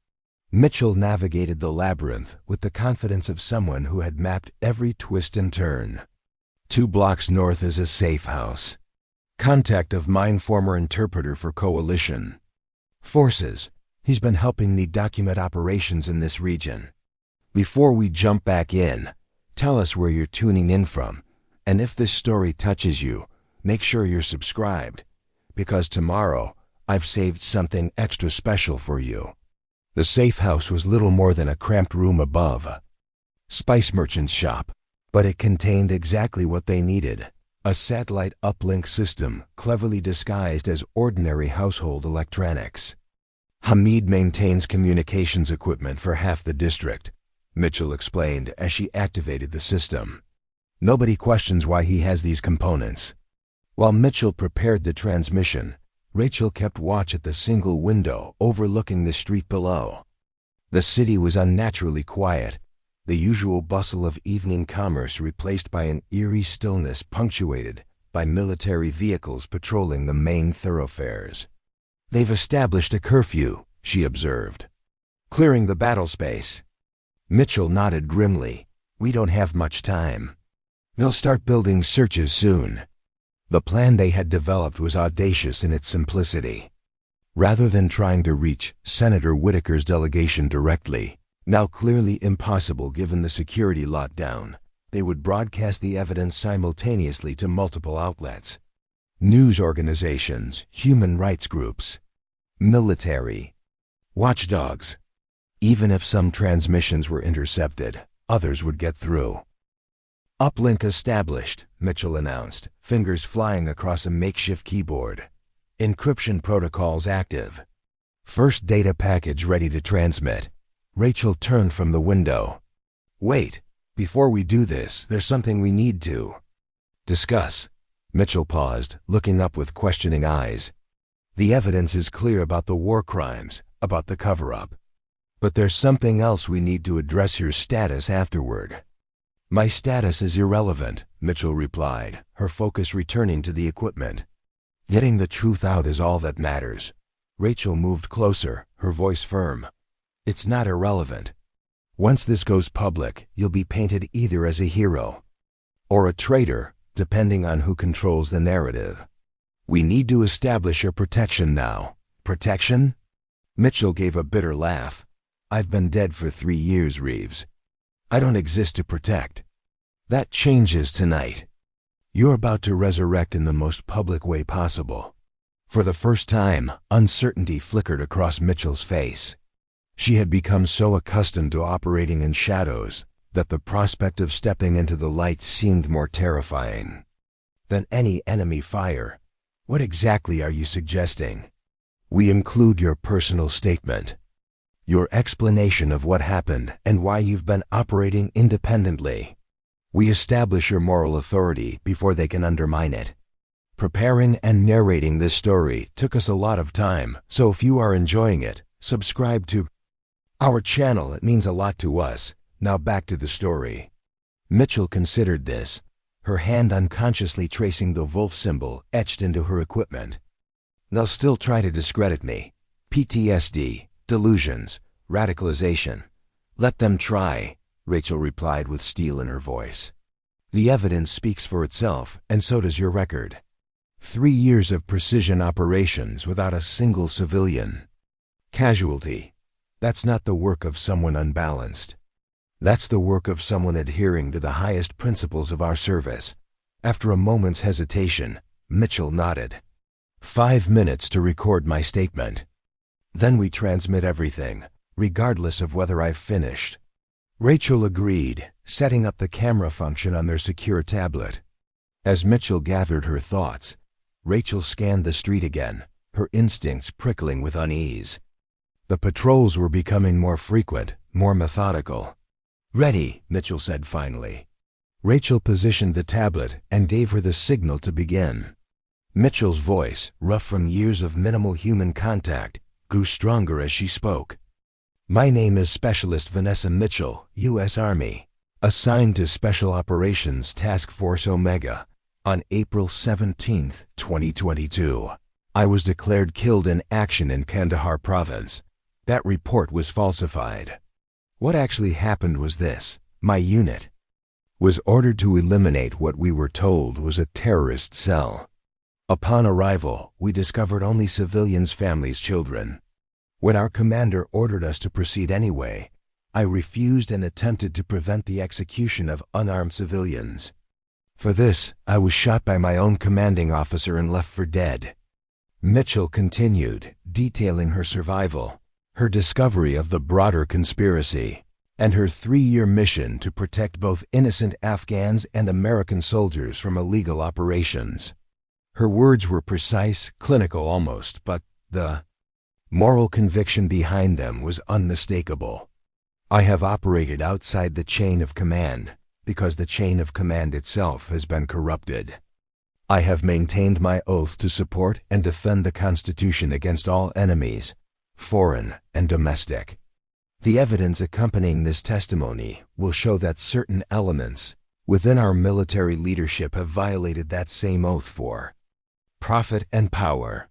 Mitchell navigated the labyrinth with the confidence of someone who had mapped every twist and turn. 2 blocks north is a safe house. Contact of mine former interpreter for coalition forces. He's been helping me document operations in this region. Before we jump back in, tell us where you're tuning in from, and if this story touches you, make sure you're subscribed, because tomorrow I've saved something extra special for you. The safe house was little more than a cramped room above a spice merchant's shop, but it contained exactly what they needed. A satellite uplink system cleverly disguised as ordinary household electronics. "Hamid maintains communications equipment for half the district," Mitchell explained as she activated the system. "Nobody questions why he has these components." While Mitchell prepared the transmission, Rachel kept watch at the single window overlooking the street below. The city was unnaturally quiet, the usual bustle of evening commerce replaced by an eerie stillness punctuated by military vehicles patrolling the main thoroughfares. "They've established a curfew," she observed. "Clearing the battle space." Mitchell nodded grimly. "We don't have much time. They'll start building searches soon." The plan they had developed was audacious in its simplicity. Rather than trying to reach Senator Whitaker's delegation directly, now clearly impossible given the security lockdown, they would broadcast the evidence simultaneously to multiple outlets. News organizations, human rights groups, Military. Watchdogs. Even if some transmissions were intercepted, others would get through. Uplink established, Mitchell announced, fingers flying across a makeshift keyboard. Encryption protocols active. First data package ready to transmit. Rachel turned from the window. Wait, before we do this, there's something we need to discuss. Mitchell paused, looking up with questioning eyes. The evidence is clear about the war crimes, about the cover-up. But there's something else we need to address: your status afterward. My status is irrelevant, Mitchell replied, her focus returning to the equipment. Getting the truth out is all that matters. Rachel moved closer, her voice firm. It's not irrelevant. Once this goes public, you'll be painted either as a hero or a traitor, depending on who controls the narrative. We need to establish your protection now. Protection? Mitchell gave a bitter laugh. I've been dead for 3 years, Reeves. I don't exist to protect. That changes tonight. You're about to resurrect in the most public way possible. For the first time, uncertainty flickered across Mitchell's face. She had become so accustomed to operating in shadows that the prospect of stepping into the light seemed more terrifying than any enemy fire. What exactly are you suggesting? We include your personal statement, your explanation of what happened and why you've been operating independently. We establish your moral authority before they can undermine it. Preparing and narrating this story took us a lot of time, so if you are enjoying it, subscribe to our channel. It means a lot to us. Now back to the story. Mitchell considered this, her hand unconsciously tracing the wolf symbol etched into her equipment. They'll still try to discredit me. PTSD, delusions, radicalization. Let them try, Rachel replied with steel in her voice. The evidence speaks for itself, and so does your record. 3 years of precision operations without a single civilian casualty. That's not the work of someone unbalanced. That's the work of someone adhering to the highest principles of our service. After a moment's hesitation, Mitchell nodded. 5 minutes to record my statement. Then we transmit everything, regardless of whether I've finished. Rachel agreed, setting up the camera function on their secure tablet. As Mitchell gathered her thoughts, Rachel scanned the street again, her instincts prickling with unease. The patrols were becoming more frequent, more methodical. Ready, Mitchell said finally. Rachel positioned the tablet and gave her the signal to begin. Mitchell's voice, rough from years of minimal human contact, grew stronger as she spoke. My name is Specialist Vanessa Mitchell, U.S. Army, assigned to Special Operations Task Force Omega. On April 17, 2022, I was declared killed in action in Kandahar province. That report was falsified. What actually happened was this: my unit was ordered to eliminate what we were told was a terrorist cell. Upon arrival, we discovered only civilians' families' children. When our commander ordered us to proceed anyway, I refused and attempted to prevent the execution of unarmed civilians. For this, I was shot by my own commanding officer and left for dead. Mitchell continued, detailing her survival, her discovery of the broader conspiracy, and her 3-year mission to protect both innocent Afghans and American soldiers from illegal operations. Her words were precise, clinical almost, but the moral conviction behind them was unmistakable. I have operated outside the chain of command because the chain of command itself has been corrupted. I have maintained my oath to support and defend the Constitution against all enemies, foreign and domestic. The evidence accompanying this testimony will show that certain elements within our military leadership have violated that same oath for profit and power.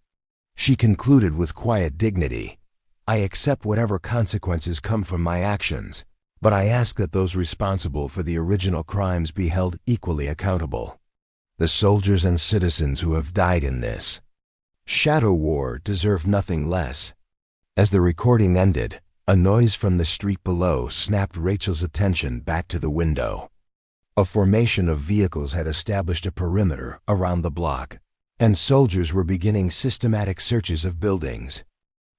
She concluded with quiet dignity. I accept whatever consequences come from my actions, but I ask that those responsible for the original crimes be held equally accountable. The soldiers and citizens who have died in this shadow war deserve nothing less. As the recording ended, a noise from the street below snapped Rachel's attention back to the window. A formation of vehicles had established a perimeter around the block, and soldiers were beginning systematic searches of buildings.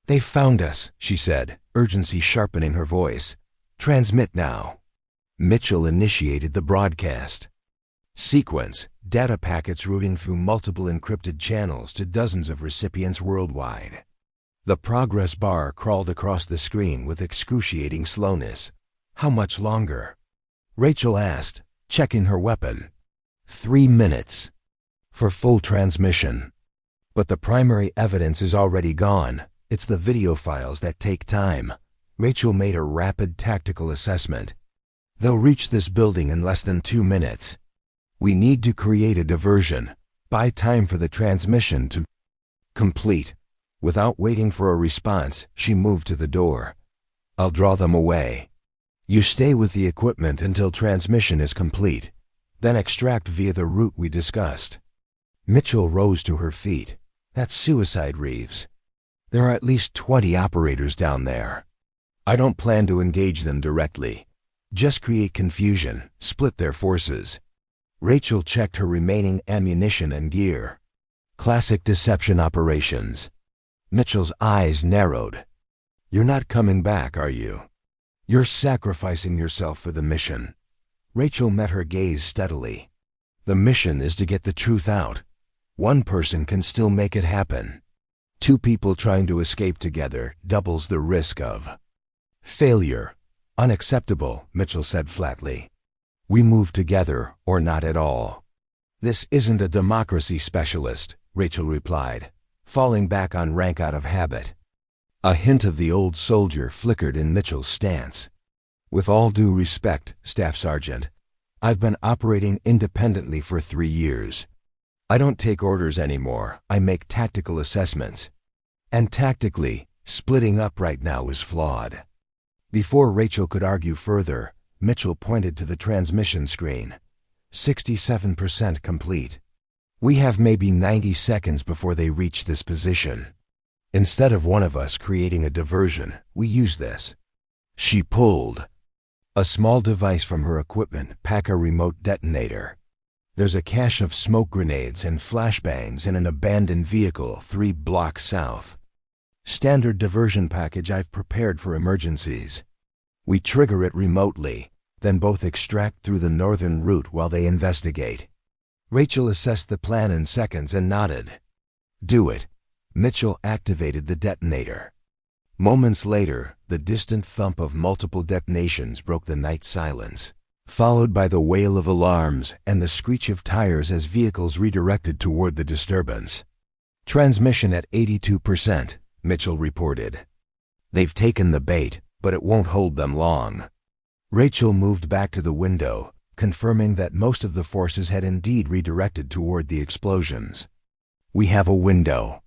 "They found us," she said, urgency sharpening her voice. "Transmit now." Mitchell initiated the broadcast. Sequence, data packets routing through multiple encrypted channels to dozens of recipients worldwide. The progress bar crawled across the screen with excruciating slowness. "How much longer?" Rachel asked, checking her weapon. 3 minutes. For full transmission. But the primary evidence is already gone. It's the video files that take time. Rachel made a rapid tactical assessment. They'll reach this building in less than 2 minutes. We need to create a diversion. Buy time for the transmission to complete. Without waiting for a response, she moved to the door. "I'll draw them away. You stay with the equipment until transmission is complete. Then extract via the route we discussed." Mitchell rose to her feet. "That's suicide, Reeves. There are at least 20 operators down there. I don't plan to engage them directly. Just create confusion, split their forces." Rachel checked her remaining ammunition and gear. Classic deception operations. Mitchell's eyes narrowed. "You're not coming back, are you? You're sacrificing yourself for the mission." Rachel met her gaze steadily. "The mission is to get the truth out. One person can still make it happen. 2 people trying to escape together doubles the risk of failure." "Unacceptable," Mitchell said flatly. "We move together or not at all." "This isn't a democracy, specialist," Rachel replied, falling back on rank out of habit. A hint of the old soldier flickered in Mitchell's stance. "With all due respect, Staff Sergeant, I've been operating independently for 3 years. I don't take orders anymore. I make tactical assessments. And tactically, splitting up right now is flawed." Before Rachel could argue further, Mitchell pointed to the transmission screen. 67% complete. "We have maybe 90 seconds before they reach this position. Instead of one of us creating a diversion, we use this." She pulled a small device from her equipment, pack a remote detonator. "There's a cache of smoke grenades and flashbangs in an abandoned vehicle 3 blocks south. Standard diversion package I've prepared for emergencies. We trigger it remotely, then both extract through the northern route while they investigate." Rachel assessed the plan in seconds and nodded. "Do it." Mitchell activated the detonator. Moments later, the distant thump of multiple detonations broke the night silence, followed by the wail of alarms and the screech of tires as vehicles redirected toward the disturbance. "Transmission at 82%, Mitchell reported. "They've taken the bait, but it won't hold them long." Rachel moved back to the window, confirming that most of the forces had indeed redirected toward the explosions. "We have a window.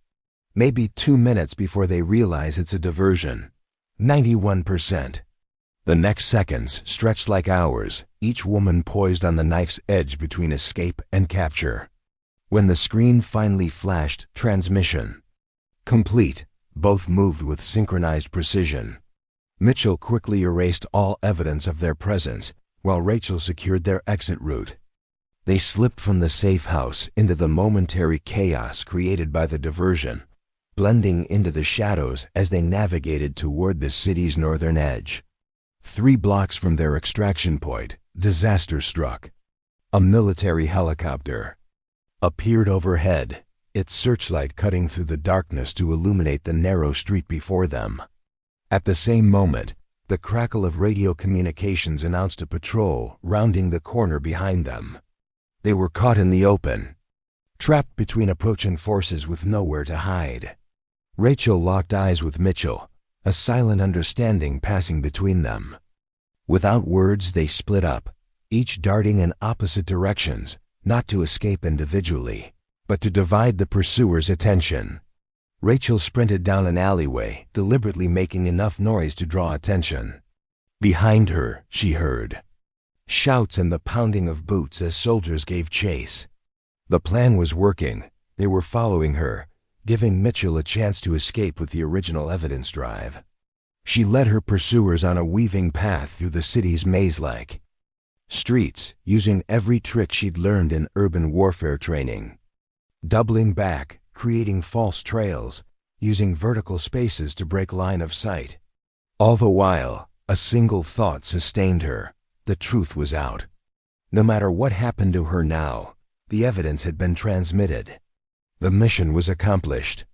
Maybe 2 minutes before they realize it's a diversion. 91%. The next seconds stretched like hours, each woman poised on the knife's edge between escape and capture. When the screen finally flashed, "Transmission complete," both moved with synchronized precision. Mitchell quickly erased all evidence of their presence, while Rachel secured their exit route. They slipped from the safe house into the momentary chaos created by the diversion, blending into the shadows as they navigated toward the city's northern edge. 3 blocks from their extraction point, disaster struck. A military helicopter appeared overhead, its searchlight cutting through the darkness to illuminate the narrow street before them. At the same moment, the crackle of radio communications announced a patrol rounding the corner behind them. They were caught in the open, trapped between approaching forces with nowhere to hide. Rachel locked eyes with Mitchell, a silent understanding passing between them. Without words, they split up, each darting in opposite directions, not to escape individually, but to divide the pursuers' attention. Rachel sprinted down an alleyway, deliberately making enough noise to draw attention. Behind her, she heard shouts and the pounding of boots as soldiers gave chase. The plan was working. They were following her, giving Mitchell a chance to escape with the original evidence drive. She led her pursuers on a weaving path through the city's maze-like streets, using every trick she'd learned in urban warfare training. Doubling back, creating false trails, using vertical spaces to break line of sight. All the while, a single thought sustained her. The truth was out. No matter what happened to her now, the evidence had been transmitted. The mission was accomplished.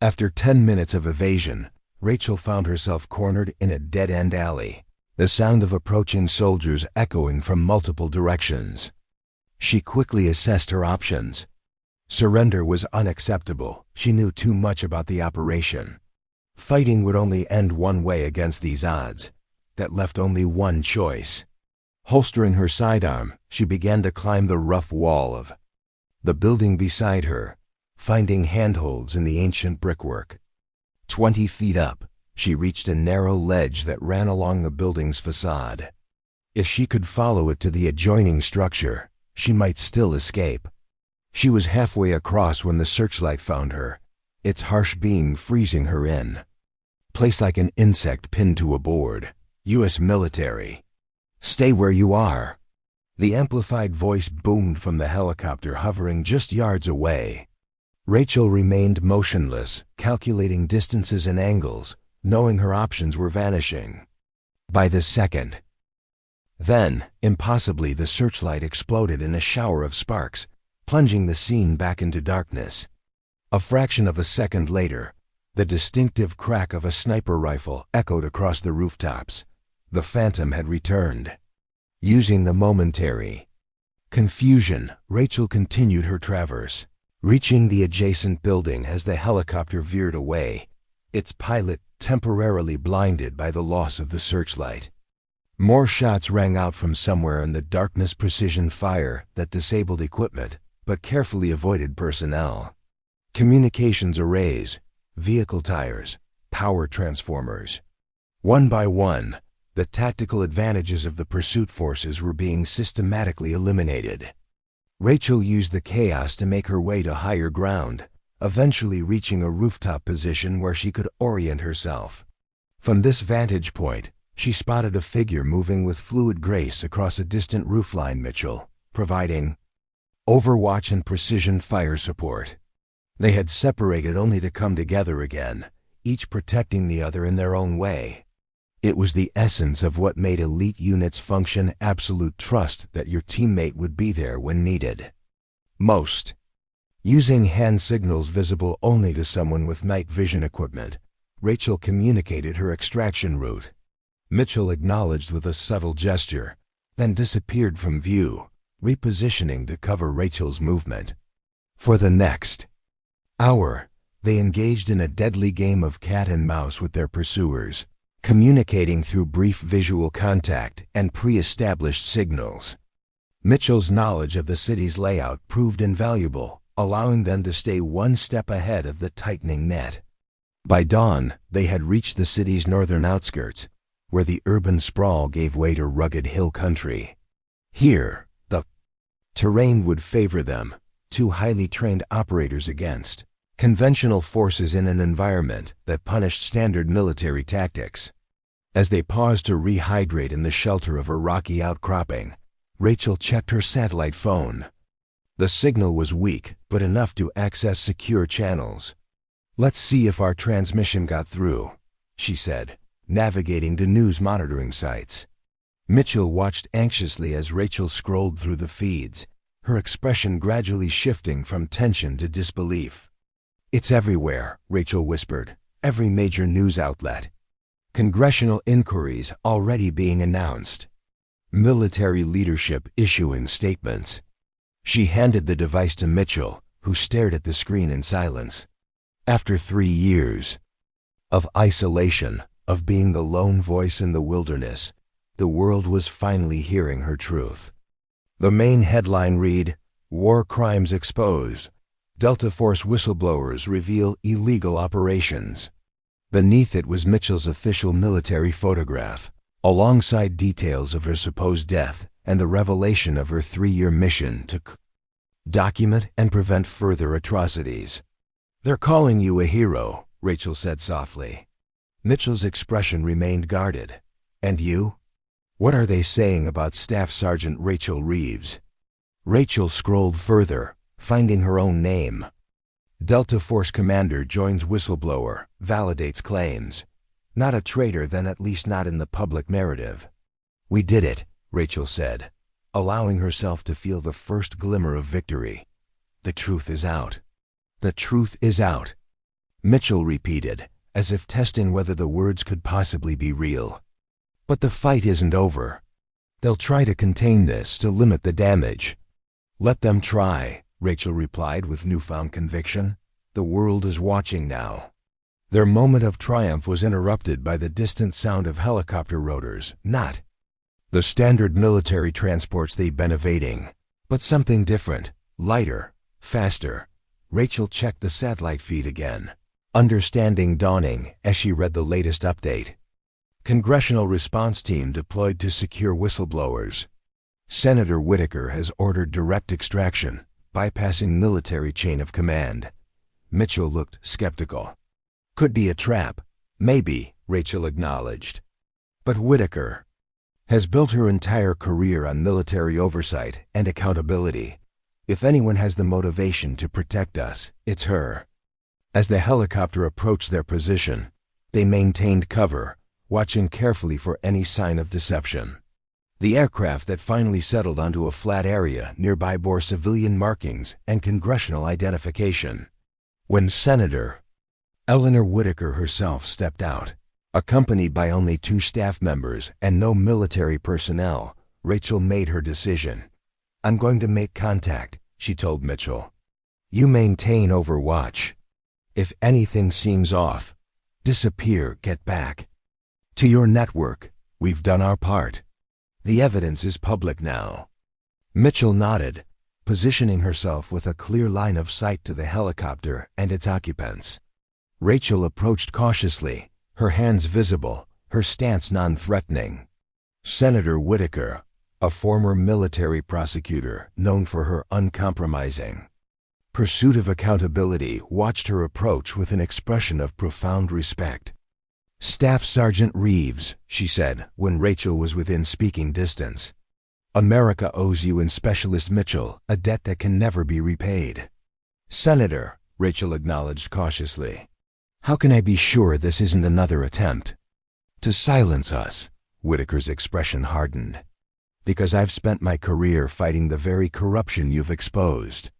After 10 minutes of evasion, Rachel found herself cornered in a dead-end alley, the sound of approaching soldiers echoing from multiple directions. She quickly assessed her options. Surrender was unacceptable. She knew too much about the operation. Fighting would only end one way against these odds. That left only one choice. Holstering her sidearm, she began to climb the rough wall of the building beside her, finding handholds in the ancient brickwork. 20 feet up, she reached a narrow ledge that ran along the building's facade. If she could follow it to the adjoining structure, she might still escape. She was halfway across when the searchlight found her, its harsh beam freezing her in. Placed like an insect pinned to a board. U.S. military. Stay where you are. The amplified voice boomed from the helicopter hovering just yards away. Rachel remained motionless, calculating distances and angles, knowing her options were vanishing. By the second. Then, impossibly, the searchlight exploded in a shower of sparks, plunging the scene back into darkness. A fraction of a second later, the distinctive crack of a sniper rifle echoed across the rooftops. The phantom had returned. Using the momentary confusion, Rachel continued her traverse, reaching the adjacent building as the helicopter veered away, its pilot temporarily blinded by the loss of the searchlight. More shots rang out from somewhere in the darkness, precision fire that disabled equipment, but carefully avoided personnel. Communications arrays, vehicle tires, power transformers. One by one, the tactical advantages of the pursuit forces were being systematically eliminated. Rachel used the chaos to make her way to higher ground, eventually reaching a rooftop position where she could orient herself. From this vantage point, she spotted a figure moving with fluid grace across a distant roofline. Mitchell, providing overwatch and precision fire support. They had separated only to come together again, each protecting the other in their own way. It was the essence of what made elite units function: absolute trust that your teammate would be there when needed. Most. Using hand signals visible only to someone with night vision equipment, Rachel communicated her extraction route. Mitchell acknowledged with a subtle gesture, then disappeared from view, repositioning to cover Rachel's movement. For the next hour, they engaged in a deadly game of cat and mouse with their pursuers, communicating through brief visual contact and pre-established signals. Mitchell's knowledge of the city's layout proved invaluable, allowing them to stay one step ahead of the tightening net. By dawn, they had reached the city's northern outskirts, where the urban sprawl gave way to rugged hill country. Here, the terrain would favor them, two highly trained operators against conventional forces in an environment that punished standard military tactics. As they paused to rehydrate in the shelter of a rocky outcropping, Rachel checked her satellite phone. The signal was weak, but enough to access secure channels. "Let's see if our transmission got through," she said, navigating to news monitoring sites. Mitchell watched anxiously as Rachel scrolled through the feeds, her expression gradually shifting from tension to disbelief. "It's everywhere," Rachel whispered. "Every major news outlet. Congressional inquiries already being announced. Military leadership issuing statements." She handed the device to Mitchell, who stared at the screen in silence. After 3 years of isolation, of being the lone voice in the wilderness, the world was finally hearing her truth. The main headline read, "War Crimes Exposed. Delta Force Whistleblowers Reveal Illegal Operations." Beneath it was Mitchell's official military photograph, alongside details of her supposed death and the revelation of her 3-year mission to document and prevent further atrocities. "They're calling you a hero," Rachel said softly. Mitchell's expression remained guarded. "And you? What are they saying about Staff Sergeant Rachel Reeves?" Rachel scrolled further, finding her own name. Delta Force commander joins whistleblower, validates claims. Not a traitor, then at least not in the public narrative. We did it, Rachel said, allowing herself to feel the first glimmer of victory. The truth is out. The truth is out. Mitchell repeated, as if testing whether the words could possibly be real. But the fight isn't over. They'll try to contain this to limit the damage. Let them try, Rachel replied with newfound conviction. The world is watching now. Their moment of triumph was interrupted by the distant sound of helicopter rotors, not the standard military transports they'd been evading, but something different, lighter, faster. Rachel checked the satellite feed again, understanding dawning as she read the latest update. Congressional response team deployed to secure whistleblowers. Senator Whitaker has ordered direct extraction, bypassing military chain of command. Mitchell looked skeptical. Could be a trap. Maybe, Rachel acknowledged. But Whitaker has built her entire career on military oversight and accountability. If anyone has the motivation to protect us, it's her. As the helicopter approached their position, they maintained cover, watching carefully for any sign of deception. The aircraft that finally settled onto a flat area nearby bore civilian markings and congressional identification. When Senator Eleanor Whitaker herself stepped out, accompanied by only 2 staff members and no military personnel, Rachel made her decision. I'm going to make contact, she told Mitchell. You maintain overwatch. If anything seems off, disappear, get back to your network. We've done our part. The evidence is public now. Mitchell nodded, positioning herself with a clear line of sight to the helicopter and its occupants. Rachel approached cautiously, her hands visible, her stance non-threatening. Senator Whitaker, a former military prosecutor known for her uncompromising pursuit of accountability, watched her approach with an expression of profound respect. Staff Sergeant Reeves, she said when Rachel was within speaking distance. America owes you and Specialist Mitchell a debt that can never be repaid. Senator, Rachel acknowledged cautiously. How can I be sure this isn't another attempt to silence us? Whitaker's expression hardened. Because I've spent my career fighting the very corruption you've exposed.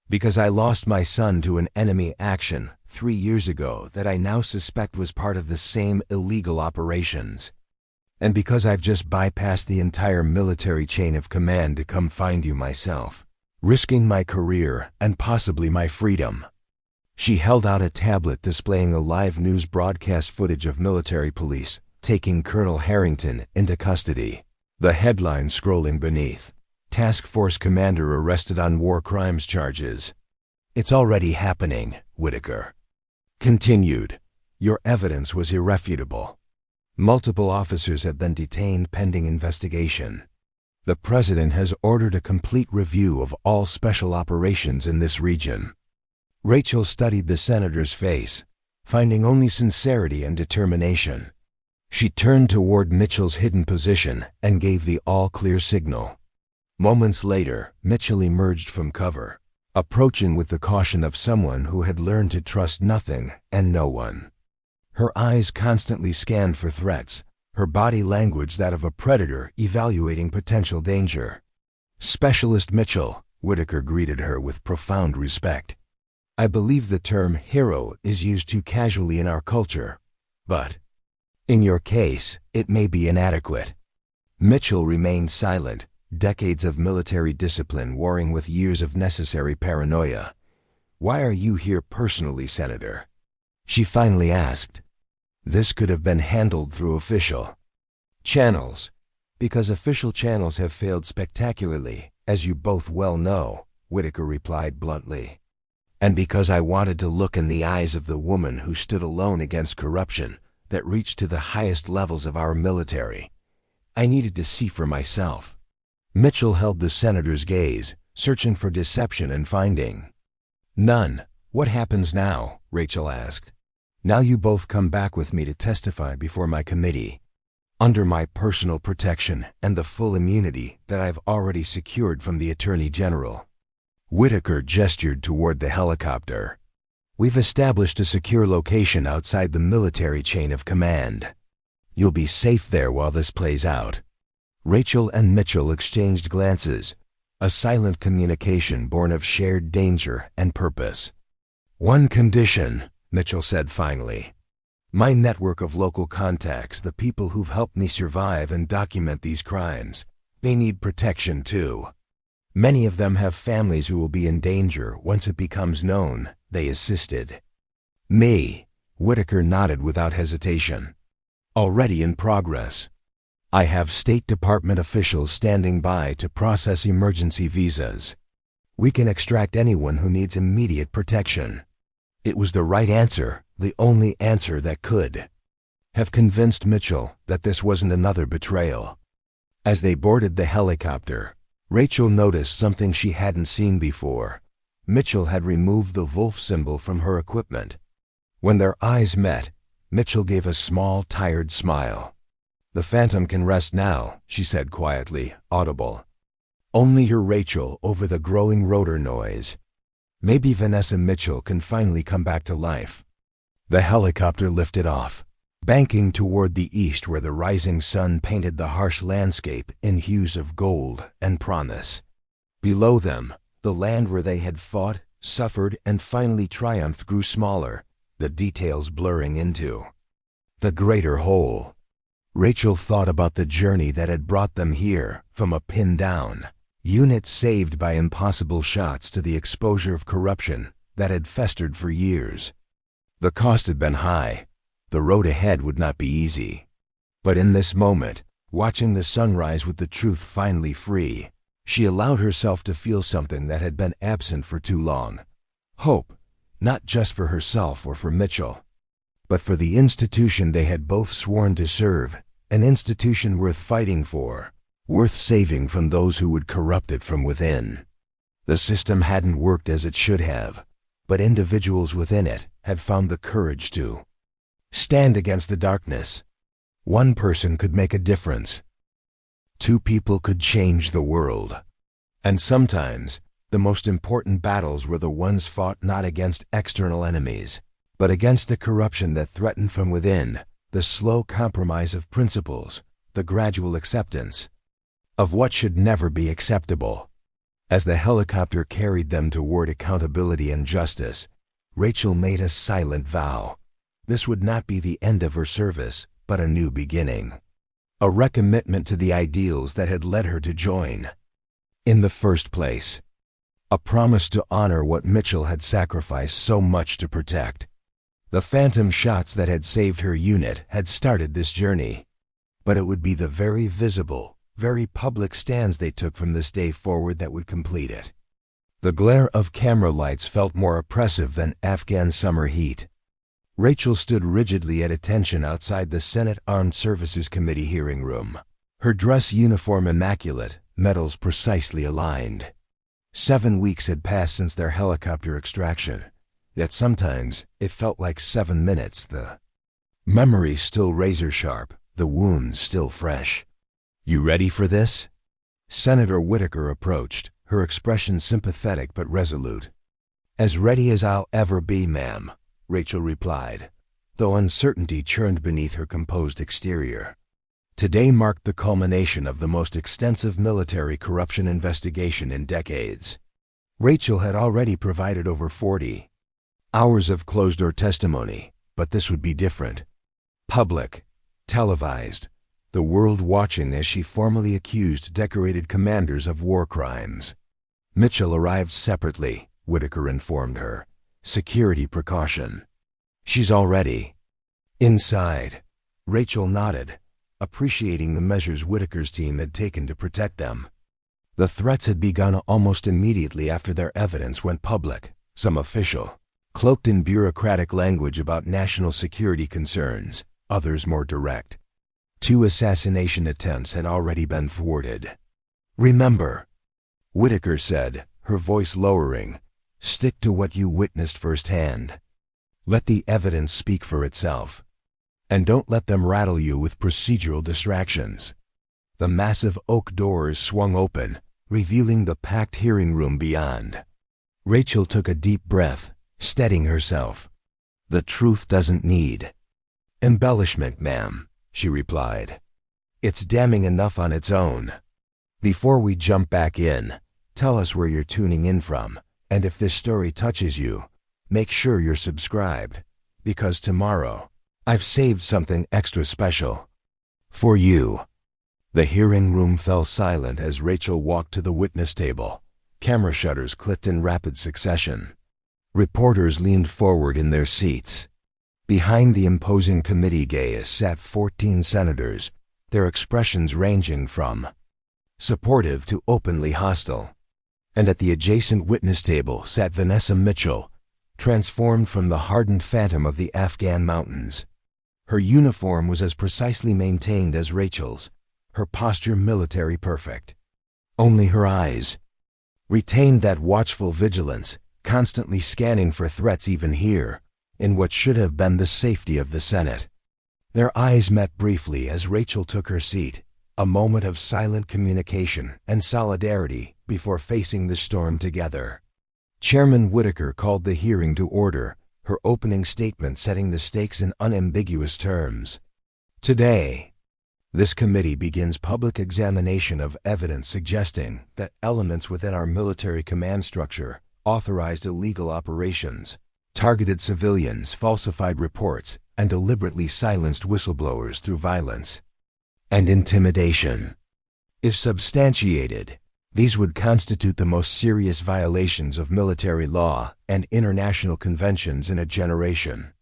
Because I lost my son to an enemy action 3 years ago that I now suspect was part of the same illegal operations. And because I've just bypassed the entire military chain of command to come find you myself, risking my career and possibly my freedom. She held out a tablet displaying a live news broadcast footage of military police taking Colonel Harrington into custody. The headline scrolling beneath. Task Force Commander arrested on war crimes charges. It's already happening, Whitaker continued. Your evidence was irrefutable. Multiple officers have been detained pending investigation. The President has ordered a complete review of all special operations in this region. Rachel studied the senator's face, finding only sincerity and determination. She turned toward Mitchell's hidden position and gave the all-clear signal. Moments later, Mitchell emerged from cover, approaching with the caution of someone who had learned to trust nothing and no one. Her eyes constantly scanned for threats, her body language that of a predator evaluating potential danger. Specialist Mitchell, Whitaker greeted her with profound respect. I believe the term hero is used too casually in our culture, but in your case, it may be inadequate. Mitchell remained silent, decades of military discipline warring with years of necessary paranoia. Why are you here personally, Senator? She finally asked. This could have been handled through official channels, because official channels have failed spectacularly, as you both well know, Whitaker replied bluntly. And because I wanted to look in the eyes of the woman who stood alone against corruption that reached to the highest levels of our military. I needed to see for myself. Mitchell held the senator's gaze, searching for deception and finding none. What happens now? Rachel asked. Now you both come back with me to testify before my committee, under my personal protection and the full immunity that I've already secured from the Attorney General. Whitaker gestured toward the helicopter. We've established a secure location outside the military chain of command. You'll be safe there while this plays out." Rachel and Mitchell exchanged glances, a silent communication born of shared danger and purpose. "One condition," Mitchell said finally. "My network of local contacts, the people who've helped me survive and document these crimes, they need protection too. Many of them have families who will be in danger once it becomes known they assisted." "Me," Whitaker nodded without hesitation. "Already in progress. I have State Department officials standing by to process emergency visas. We can extract anyone who needs immediate protection." It was the right answer, the only answer that could have convinced Mitchell that this wasn't another betrayal. As they boarded the helicopter, Rachel noticed something she hadn't seen before. Mitchell had removed the wolf symbol from her equipment. When their eyes met, Mitchell gave a small, tired smile. "The Phantom can rest now," she said quietly, audible. "Only your Rachel over the growing rotor noise. Maybe Vanessa Mitchell can finally come back to life." The helicopter lifted off, banking toward the east where the rising sun painted the harsh landscape in hues of gold and promise. Below them, the land where they had fought, suffered, and finally triumphed grew smaller, the details blurring into the greater whole. Rachel thought about the journey that had brought them here, from a pin-down unit saved by impossible shots to the exposure of corruption that had festered for years. The cost had been high. The road ahead would not be easy. But in this moment, watching the sunrise with the truth finally free, she allowed herself to feel something that had been absent for too long. Hope, not just for herself or for Mitchell, but for the institution they had both sworn to serve, an institution worth fighting for, worth saving from those who would corrupt it from within. The system hadn't worked as it should have, but individuals within it had found the courage to stand against the darkness. One person could make a difference. Two people could change the world. And sometimes, the most important battles were the ones fought not against external enemies, but against the corruption that threatened from within, the slow compromise of principles, the gradual acceptance of what should never be acceptable. As the helicopter carried them toward accountability and justice, Rachel made a silent vow. This would not be the end of her service, but a new beginning. A recommitment to the ideals that had led her to join in the first place. A promise to honor what Mitchell had sacrificed so much to protect. The phantom shots that had saved her unit had started this journey, but it would be the very visible, very public stands they took from this day forward that would complete it. The glare of camera lights felt more oppressive than Afghan summer heat. Rachel stood rigidly at attention outside the Senate Armed Services Committee hearing room, her dress uniform immaculate, medals precisely aligned. 7 weeks had passed since their helicopter extraction, yet sometimes it felt like 7 minutes. The memory still razor-sharp, the wounds still fresh. "You ready for this?" Senator Whitaker approached, her expression sympathetic but resolute. "As ready as I'll ever be, ma'am," Rachel replied, though uncertainty churned beneath her composed exterior. Today marked the culmination of the most extensive military corruption investigation in decades. Rachel had already provided over 40 hours of closed-door testimony, but this would be different. Public, televised, the world watching as she formally accused decorated commanders of war crimes. Mitchell arrived separately, Whitaker informed her. Security precaution. "She's all ready." Inside, Rachel nodded, appreciating the measures Whitaker's team had taken to protect them. The threats had begun almost immediately after their evidence went public, some official, cloaked in bureaucratic language about national security concerns, others more direct. 2 assassination attempts had already been thwarted. "Remember," Whitaker said, her voice lowering, "stick to what you witnessed firsthand. Let the evidence speak for itself. And don't let them rattle you with procedural distractions." The massive oak doors swung open, revealing the packed hearing room beyond. Rachel took a deep breath, steadying herself. "The truth doesn't need embellishment, ma'am," she replied. "It's damning enough on its own." Before we jump back in, tell us where you're tuning in from, and if this story touches you, make sure you're subscribed, because tomorrow, I've saved something extra special for you. The hearing room fell silent as Rachel walked to the witness table. Camera shutters clicked in rapid succession. Reporters leaned forward in their seats. Behind the imposing committee dais sat 14 senators, their expressions ranging from supportive to openly hostile. And at the adjacent witness table sat Vanessa Mitchell, transformed from the hardened phantom of the Afghan mountains. Her uniform was as precisely maintained as Rachel's, her posture military perfect. Only her eyes retained that watchful vigilance, constantly scanning for threats even here, in what should have been the safety of the Senate. Their eyes met briefly as Rachel took her seat, a moment of silent communication and solidarity before facing the storm together. Chairman Whitaker called the hearing to order, her opening statement setting the stakes in unambiguous terms. "Today, this committee begins public examination of evidence suggesting that elements within our military command structure authorized illegal operations, targeted civilians, falsified reports, and deliberately silenced whistleblowers through violence and intimidation. If substantiated, these would constitute the most serious violations of military law and international conventions in a generation."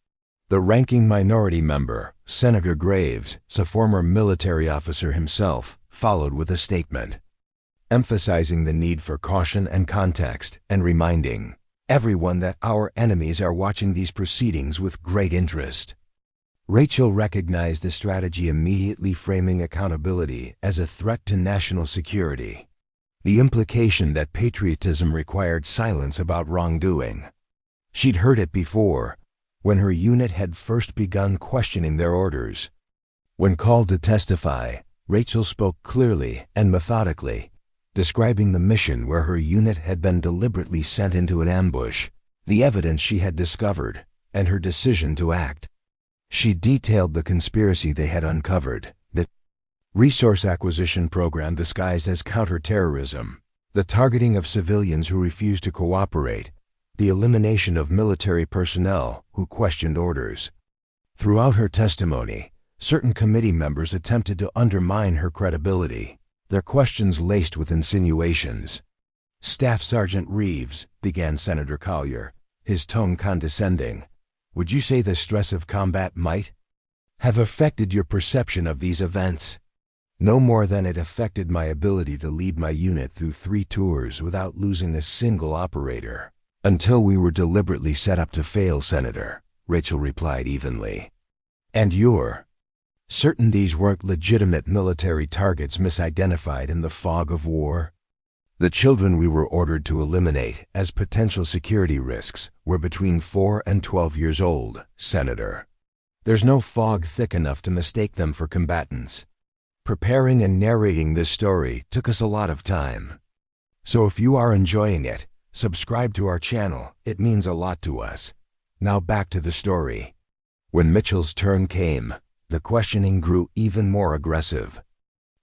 The ranking minority member, Senator Graves, a former military officer himself, followed with a statement, emphasizing the need for caution and context and reminding everyone that our enemies are watching these proceedings with great interest. Rachel recognized the strategy, immediately framing accountability as a threat to national security. The implication that patriotism required silence about wrongdoing. She'd heard it before, when her unit had first begun questioning their orders. When called to testify, Rachel spoke clearly and methodically, describing the mission where her unit had been deliberately sent into an ambush, the evidence she had discovered, and her decision to act. She detailed the conspiracy they had uncovered, the resource acquisition program disguised as counterterrorism, the targeting of civilians who refused to cooperate, the elimination of military personnel who questioned orders. Throughout her testimony, certain committee members attempted to undermine her credibility, their questions laced with insinuations. "Staff Sergeant Reeves," began Senator Collier, his tone condescending, "would you say the stress of combat might have affected your perception of these events?" "No more than it affected my ability to lead my unit through 3 tours without losing a single operator. Until we were deliberately set up to fail, Senator," Rachel replied evenly. "And you're certain these weren't legitimate military targets misidentified in the fog of war?" "The children we were ordered to eliminate as potential security risks were between 4 and 12 years old, Senator. There's no fog thick enough to mistake them for combatants. Preparing and narrating this story took us a lot of time. So if you are enjoying it, subscribe to our channel, it means a lot to us. Now back to the story." When Mitchell's turn came, the questioning grew even more aggressive.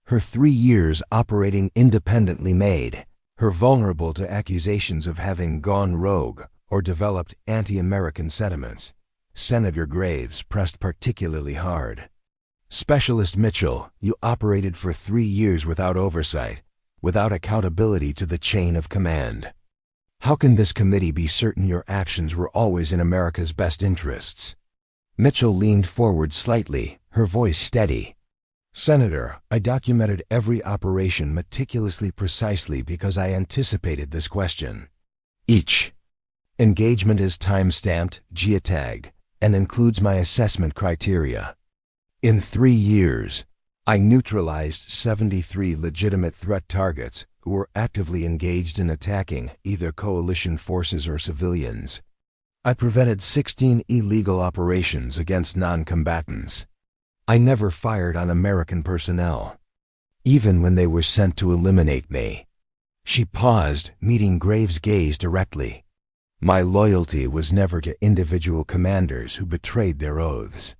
Her 3 years operating independently made her vulnerable to accusations of having gone rogue or developed anti-American sentiments. Senator Graves pressed particularly hard. "Specialist Mitchell, you operated for 3 years without oversight, without accountability to the chain of command. How can this committee be certain your actions were always in America's best interests?" Mitchell leaned forward slightly, her voice steady. "Senator, I documented every operation meticulously precisely because I anticipated this question. Each engagement is time-stamped, geotagged, and includes my assessment criteria. In 3 years, I neutralized 73 legitimate threat targets who were actively engaged in attacking either coalition forces or civilians. I prevented 16 illegal operations against non-combatants. I never fired on American personnel, even when they were sent to eliminate me." She paused, meeting Graves' gaze directly. My loyalty was never to individual commanders who betrayed their oaths.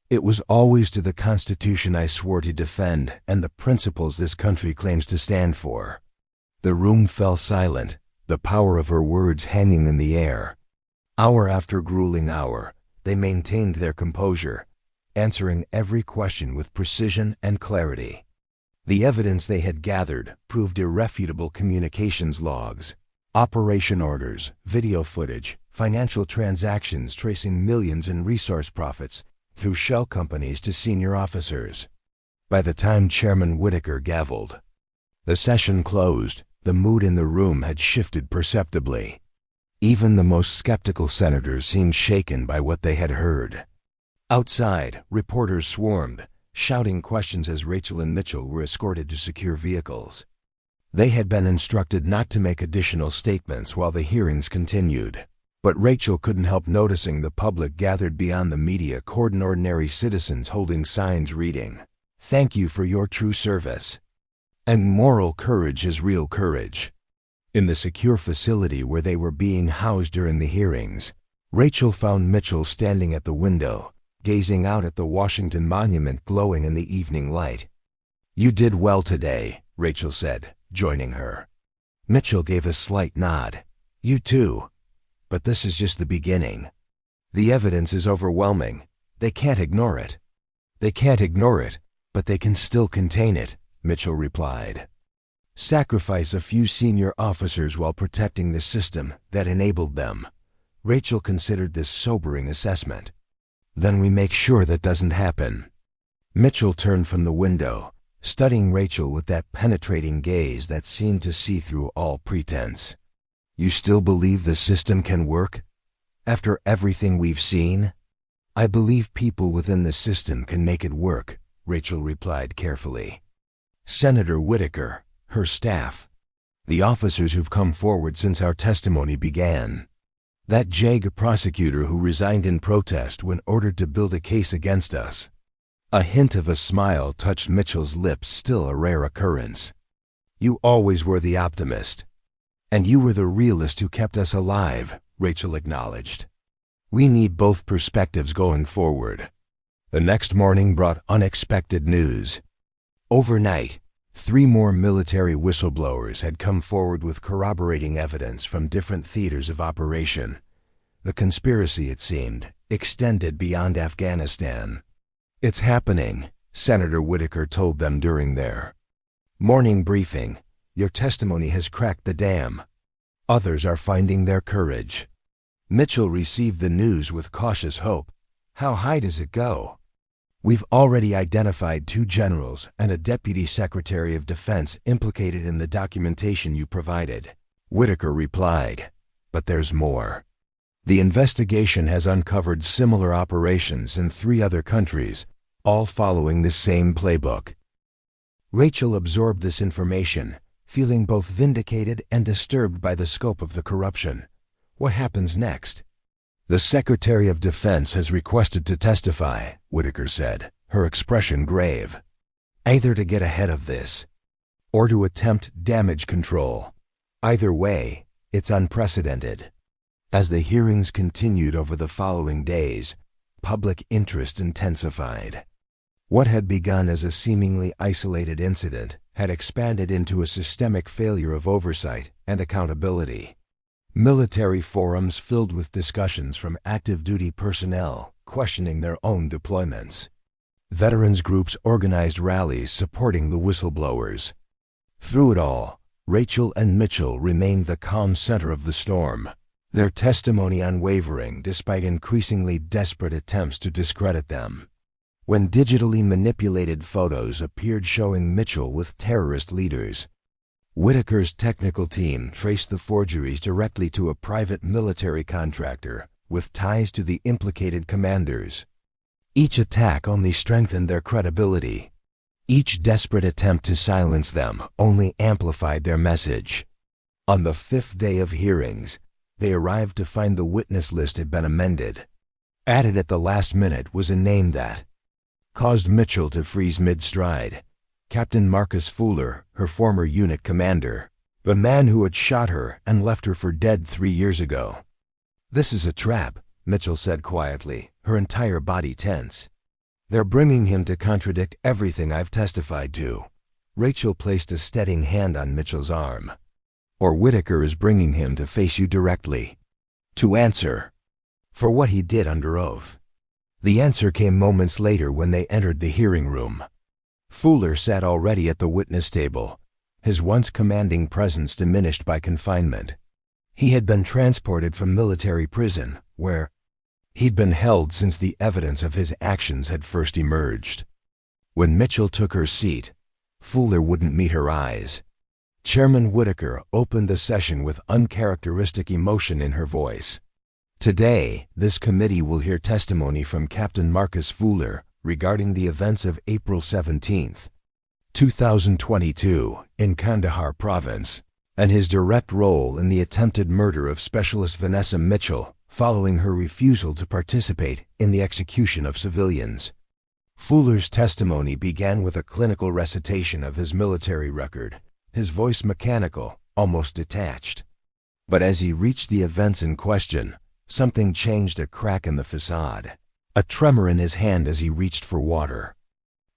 It was always to the Constitution I swore to defend and the principles this country claims to stand for." The room fell silent, the power of her words hanging in the air. Hour after grueling hour, they maintained their composure, answering every question with precision and clarity. The evidence they had gathered proved irrefutable: communications logs, operation orders, video footage, financial transactions tracing millions in resource profits through shell companies to senior officers. By the time Chairman Whitaker gavelled, the session closed. The mood in the room had shifted perceptibly. Even the most skeptical senators seemed shaken by what they had heard. Outside, reporters swarmed, shouting questions as Rachel and Mitchell were escorted to secure vehicles. They had been instructed not to make additional statements while the hearings continued. But Rachel couldn't help noticing the public gathered beyond the media cordon, ordinary citizens holding signs reading, "Thank you for your true service," and "Moral courage is real courage." In the secure facility where they were being housed during the hearings, Rachel found Mitchell standing at the window, gazing out at the Washington Monument glowing in the evening light. "You did well today," Rachel said, joining her. Mitchell gave a slight nod. "You too. But this is just the beginning. The evidence is overwhelming. They can't ignore it." "They can't ignore it, but they can still contain it," Mitchell replied. "Sacrifice a few senior officers while protecting the system that enabled them." Rachel considered this sobering assessment. "Then we make sure that doesn't happen." Mitchell turned from the window, studying Rachel with that penetrating gaze that seemed to see through all pretense. "You still believe the system can work? After everything we've seen?" "I believe people within the system can make it work," Rachel replied carefully. "Senator Whitaker, her staff, the officers who've come forward since our testimony began, that JAG prosecutor who resigned in protest when ordered to build a case against us." A hint of a smile touched Mitchell's lips, still a rare occurrence. "You always were the optimist. And you were the realist who kept us alive," Rachel acknowledged. "We need both perspectives going forward." The next morning brought unexpected news. Overnight, 3 more military whistleblowers had come forward with corroborating evidence from different theaters of operation. The conspiracy, it seemed, extended beyond Afghanistan. "It's happening," Senator Whitaker told them during their morning briefing. "Your testimony has cracked the dam. Others are finding their courage." Mitchell received the news with cautious hope. "How high does it go?" "We've already identified 2 generals and a deputy secretary of defense implicated in the documentation you provided," Whitaker replied. "But there's more. The investigation has uncovered similar operations in 3 other countries, all following the same playbook." Rachel absorbed this information, feeling both vindicated and disturbed by the scope of the corruption. What happens next? "The Secretary of Defense has requested to testify," Whitaker said, her expression grave. "Either to get ahead of this, or to attempt damage control. Either way, it's unprecedented." As the hearings continued over the following days, public interest intensified. What had begun as a seemingly isolated incident had expanded into a systemic failure of oversight and accountability. Military forums filled with discussions from active duty personnel questioning their own deployments. Veterans groups organized rallies supporting the whistleblowers. Through it all, Rachel and Mitchell remained the calm center of the storm, their testimony unwavering despite increasingly desperate attempts to discredit them. When digitally manipulated photos appeared showing Mitchell with terrorist leaders, Whitaker's technical team traced the forgeries directly to a private military contractor with ties to the implicated commanders. Each attack only strengthened their credibility. Each desperate attempt to silence them only amplified their message. On the 5th day of hearings, they arrived to find the witness list had been amended. Added at the last minute was a name that caused Mitchell to freeze mid-stride. Captain Marcus Fuller, her former unit commander, the man who had shot her and left her for dead 3 years ago. "This is a trap," Mitchell said quietly, her entire body tense. "They're bringing him to contradict everything I've testified to." Rachel placed a steadying hand on Mitchell's arm. "Or Whitaker is bringing him to face you directly. To answer for what he did under oath." The answer came moments later when they entered the hearing room. Fuller sat already at the witness table, his once commanding presence diminished by confinement. He had been transported from military prison, where he'd been held since the evidence of his actions had first emerged. When Mitchell took her seat, Fuller wouldn't meet her eyes. Chairman Whitaker opened the session with uncharacteristic emotion in her voice. "Today, this committee will hear testimony from Captain Marcus Fuller regarding the events of April 17th, 2022, in Kandahar Province, and his direct role in the attempted murder of Specialist Vanessa Mitchell following her refusal to participate in the execution of civilians." Fuller's testimony began with a clinical recitation of his military record, his voice mechanical, almost detached. But as he reached the events in question, something changed. A crack in the facade, a tremor in his hand as he reached for water.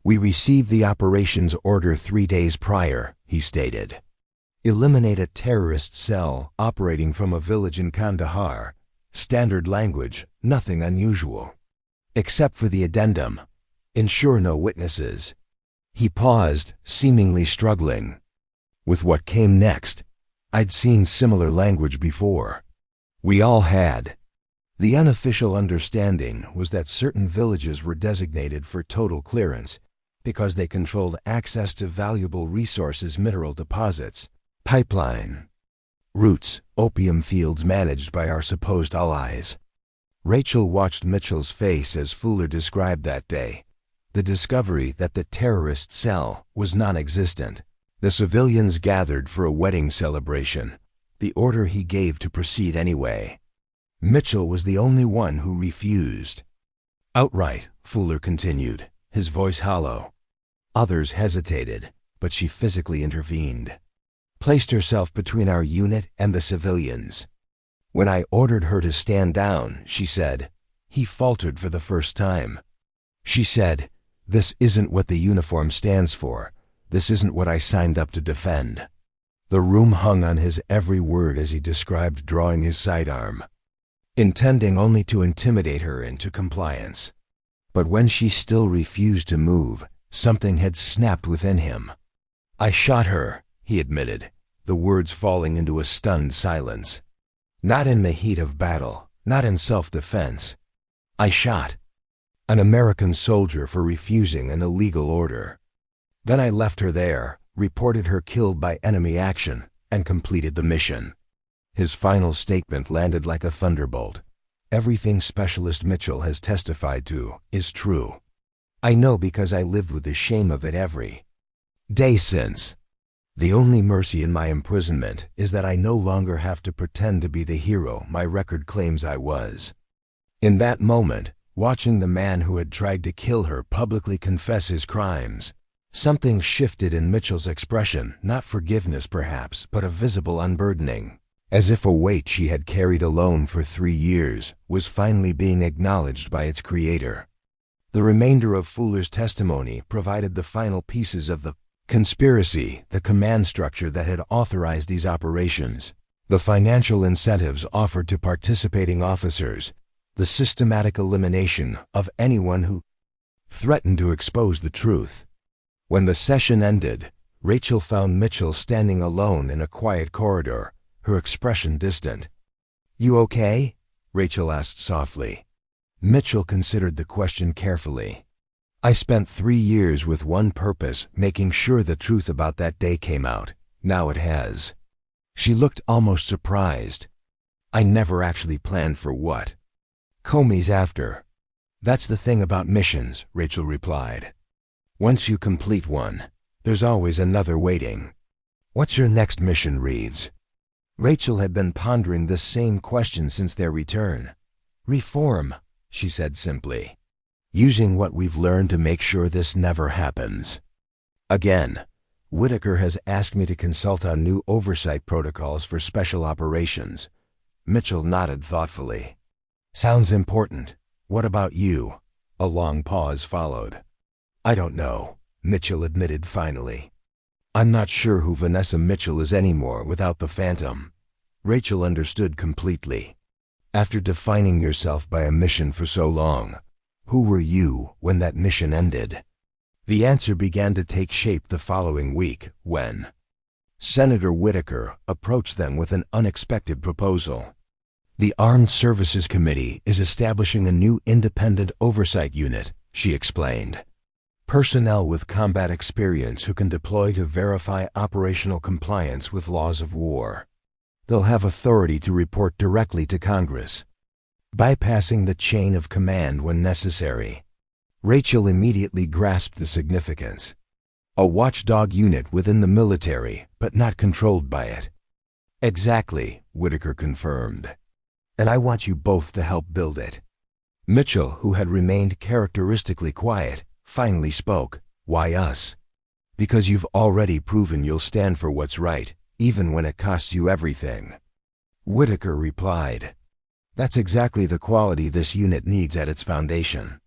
"We received the operations order 3 days prior," he stated. "Eliminate a terrorist cell operating from a village in Kandahar. Standard language, nothing unusual. Except for the addendum. Ensure no witnesses." He paused, seemingly struggling. With what came next, I'd seen similar language before. We all had. The unofficial understanding was that certain villages were designated for total clearance because they controlled access to valuable resources, mineral deposits, pipeline routes, opium fields managed by our supposed allies. Rachel watched Mitchell's face as Fuller described that day. The discovery that the terrorist cell was non-existent. The civilians gathered for a wedding celebration, the order he gave to proceed anyway. Mitchell was the only one who refused. Outright, Fuller continued, his voice hollow. Others hesitated, but she physically intervened. Placed herself between our unit and the civilians. When I ordered her to stand down, she said, he faltered for the first time. She said, "This isn't what the uniform stands for. This isn't what I signed up to defend." The room hung on his every word as he described drawing his sidearm, intending only to intimidate her into compliance. But when she still refused to move, something had snapped within him. "I shot her," he admitted, the words falling into a stunned silence. "Not in the heat of battle, not in self-defense. I shot an American soldier for refusing an illegal order. Then I left her there, reported her killed by enemy action, and completed the mission." His final statement landed like a thunderbolt. "Everything Specialist Mitchell has testified to is true. I know because I lived with the shame of it every day since. The only mercy in my imprisonment is that I no longer have to pretend to be the hero my record claims I was." In that moment, watching the man who had tried to kill her publicly confess his crimes, something shifted in Mitchell's expression, not forgiveness perhaps, but a visible unburdening, as if a weight she had carried alone for 3 years was finally being acknowledged by its creator. The remainder of Fuller's testimony provided the final pieces of the conspiracy, the command structure that had authorized these operations, the financial incentives offered to participating officers, the systematic elimination of anyone who threatened to expose the truth. When the session ended, Rachel found Mitchell standing alone in a quiet corridor, her expression distant. "You okay?" Rachel asked softly. Mitchell considered the question carefully. "I spent 3 years with one purpose, making sure the truth about that day came out. Now it has." She looked almost surprised. "I never actually planned for what Comey's after." "That's the thing about missions," Rachel replied. "Once you complete one, there's always another waiting." "What's your next mission, Reeves?" Rachel had been pondering this same question since their return. "Reform," she said simply. "Using what we've learned to make sure this never happens." Again, Whitaker has asked me to consult on new oversight protocols for special operations. Mitchell nodded thoughtfully. Sounds important. What about you? A long pause followed. I don't know, Mitchell admitted finally. I'm not sure who Vanessa Mitchell is anymore without the Phantom. Rachel understood completely. After defining yourself by a mission for so long, who were you when that mission ended? The answer began to take shape the following week when Senator Whitaker approached them with an unexpected proposal. The Armed Services Committee is establishing a new independent oversight unit, she explained. Personnel with combat experience who can deploy to verify operational compliance with laws of war. They'll have authority to report directly to Congress, bypassing the chain of command when necessary. Rachel immediately grasped the significance. A watchdog unit within the military, but not controlled by it. Exactly, Whitaker confirmed. And I want you both to help build it. Mitchell, who had remained characteristically quiet, finally spoke. Why us? Because you've already proven you'll stand for what's right, even when it costs you everything. Whitaker replied. That's exactly the quality this unit needs at its foundation.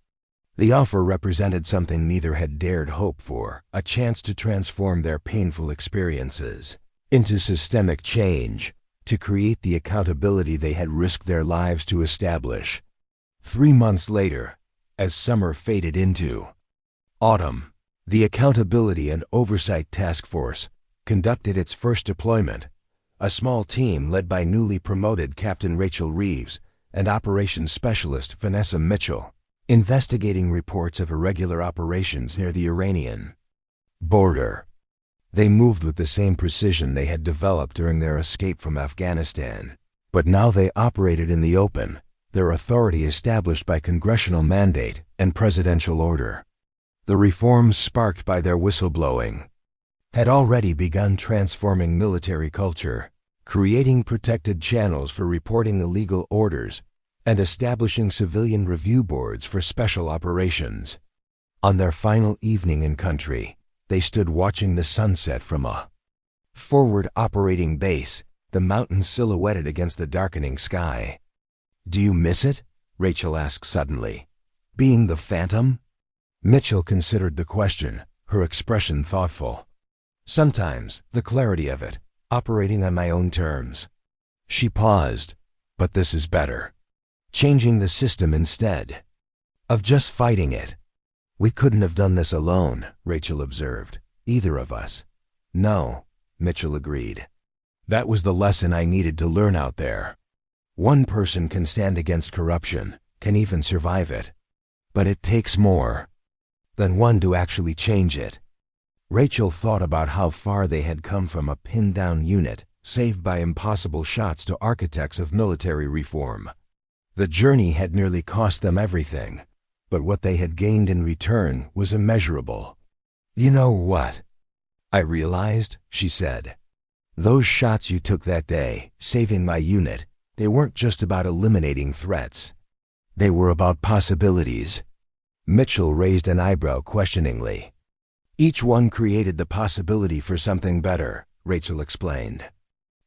The offer represented something neither had dared hope for, a chance to transform their painful experiences into systemic change, to create the accountability they had risked their lives to establish. 3 months later, as summer faded into autumn, the Accountability and Oversight Task Force conducted its first deployment, a small team led by newly promoted Captain Rachel Reeves and Operations Specialist Vanessa Mitchell, investigating reports of irregular operations near the Iranian border. They moved with the same precision they had developed during their escape from Afghanistan, but now they operated in the open, their authority established by congressional mandate and presidential order. The reforms sparked by their whistleblowing had already begun transforming military culture, creating protected channels for reporting illegal orders, and establishing civilian review boards for special operations. On their final evening in country, they stood watching the sunset from a forward operating base, the mountains silhouetted against the darkening sky. Do you miss it? Rachel asked suddenly. Being the Phantom? Mitchell considered the question, her expression thoughtful. Sometimes, the clarity of it, operating on my own terms. She paused, but this is better. Changing the system instead of just fighting it. We couldn't have done this alone, Rachel observed. Either of us. No, Mitchell agreed. That was the lesson I needed to learn out there. One person can stand against corruption, can even survive it. But it takes more than one to actually change it. Rachel thought about how far they had come from a pinned-down unit, saved by impossible shots, to architects of military reform. The journey had nearly cost them everything, but what they had gained in return was immeasurable. You know what? I realized, she said. Those shots you took that day, saving my unit, they weren't just about eliminating threats. They were about possibilities. Mitchell raised an eyebrow questioningly. Each one created the possibility for something better, Rachel explained.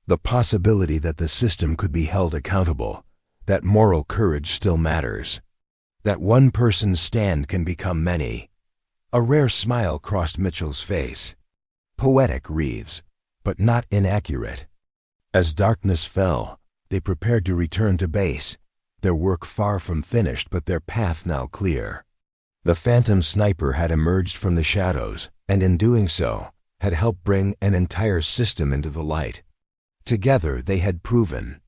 The possibility that the system could be held accountable, that moral courage still matters, that one person's stand can become many. A rare smile crossed Mitchell's face. Poetic, Reeves, but not inaccurate. As darkness fell, they prepared to return to base, their work far from finished but their path now clear. The Phantom sniper had emerged from the shadows, and in doing so, had helped bring an entire system into the light. Together they had proven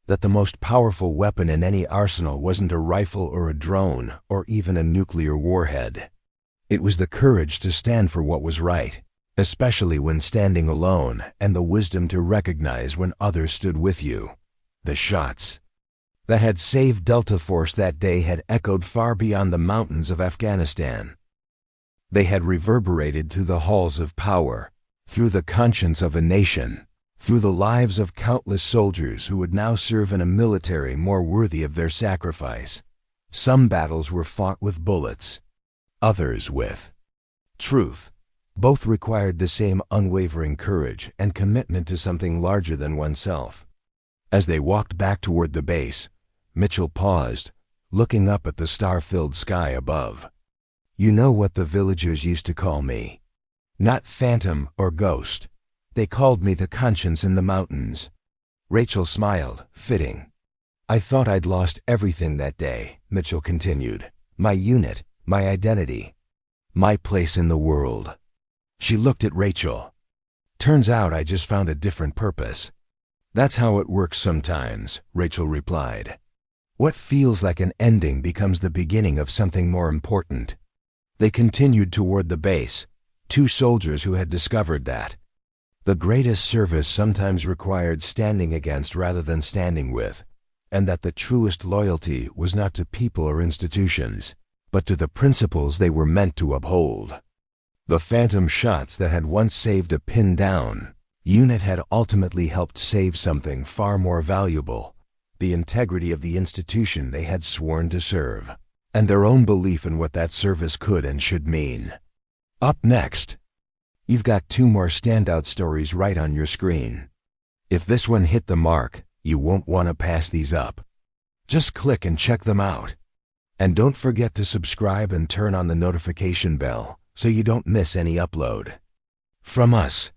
that the most powerful weapon in any arsenal wasn't a rifle or a drone or even a nuclear warhead. It was the courage to stand for what was right, especially when standing alone, and the wisdom to recognize when others stood with you. The shots that had saved Delta Force that day had echoed far beyond the mountains of Afghanistan. They had reverberated through the halls of power, through the conscience of a nation, through the lives of countless soldiers who would now serve in a military more worthy of their sacrifice. Some battles were fought with bullets, others with truth. Both required the same unwavering courage and commitment to something larger than oneself. As they walked back toward the base, Mitchell paused, looking up at the star-filled sky above. You know what the villagers used to call me? Not phantom or ghost. They called me the conscience in the mountains. Rachel smiled, fitting. I thought I'd lost everything that day, Mitchell continued. My unit, my identity, my place in the world. She looked at Rachel. Turns out I just found a different purpose. That's how it works sometimes, Rachel replied. What feels like an ending becomes the beginning of something more important. They continued toward the base, two soldiers who had discovered that the greatest service sometimes required standing against rather than standing with, and that the truest loyalty was not to people or institutions, but to the principles they were meant to uphold. The phantom shots that had once saved a pinned down unit had ultimately helped save something far more valuable, the integrity of the institution they had sworn to serve, and their own belief in what that service could and should mean. Up next, you've got two more standout stories right on your screen. If this one hit the mark, you won't want to pass these up. Just click and check them out. And don't forget to subscribe and turn on the notification bell so you don't miss any upload. From us,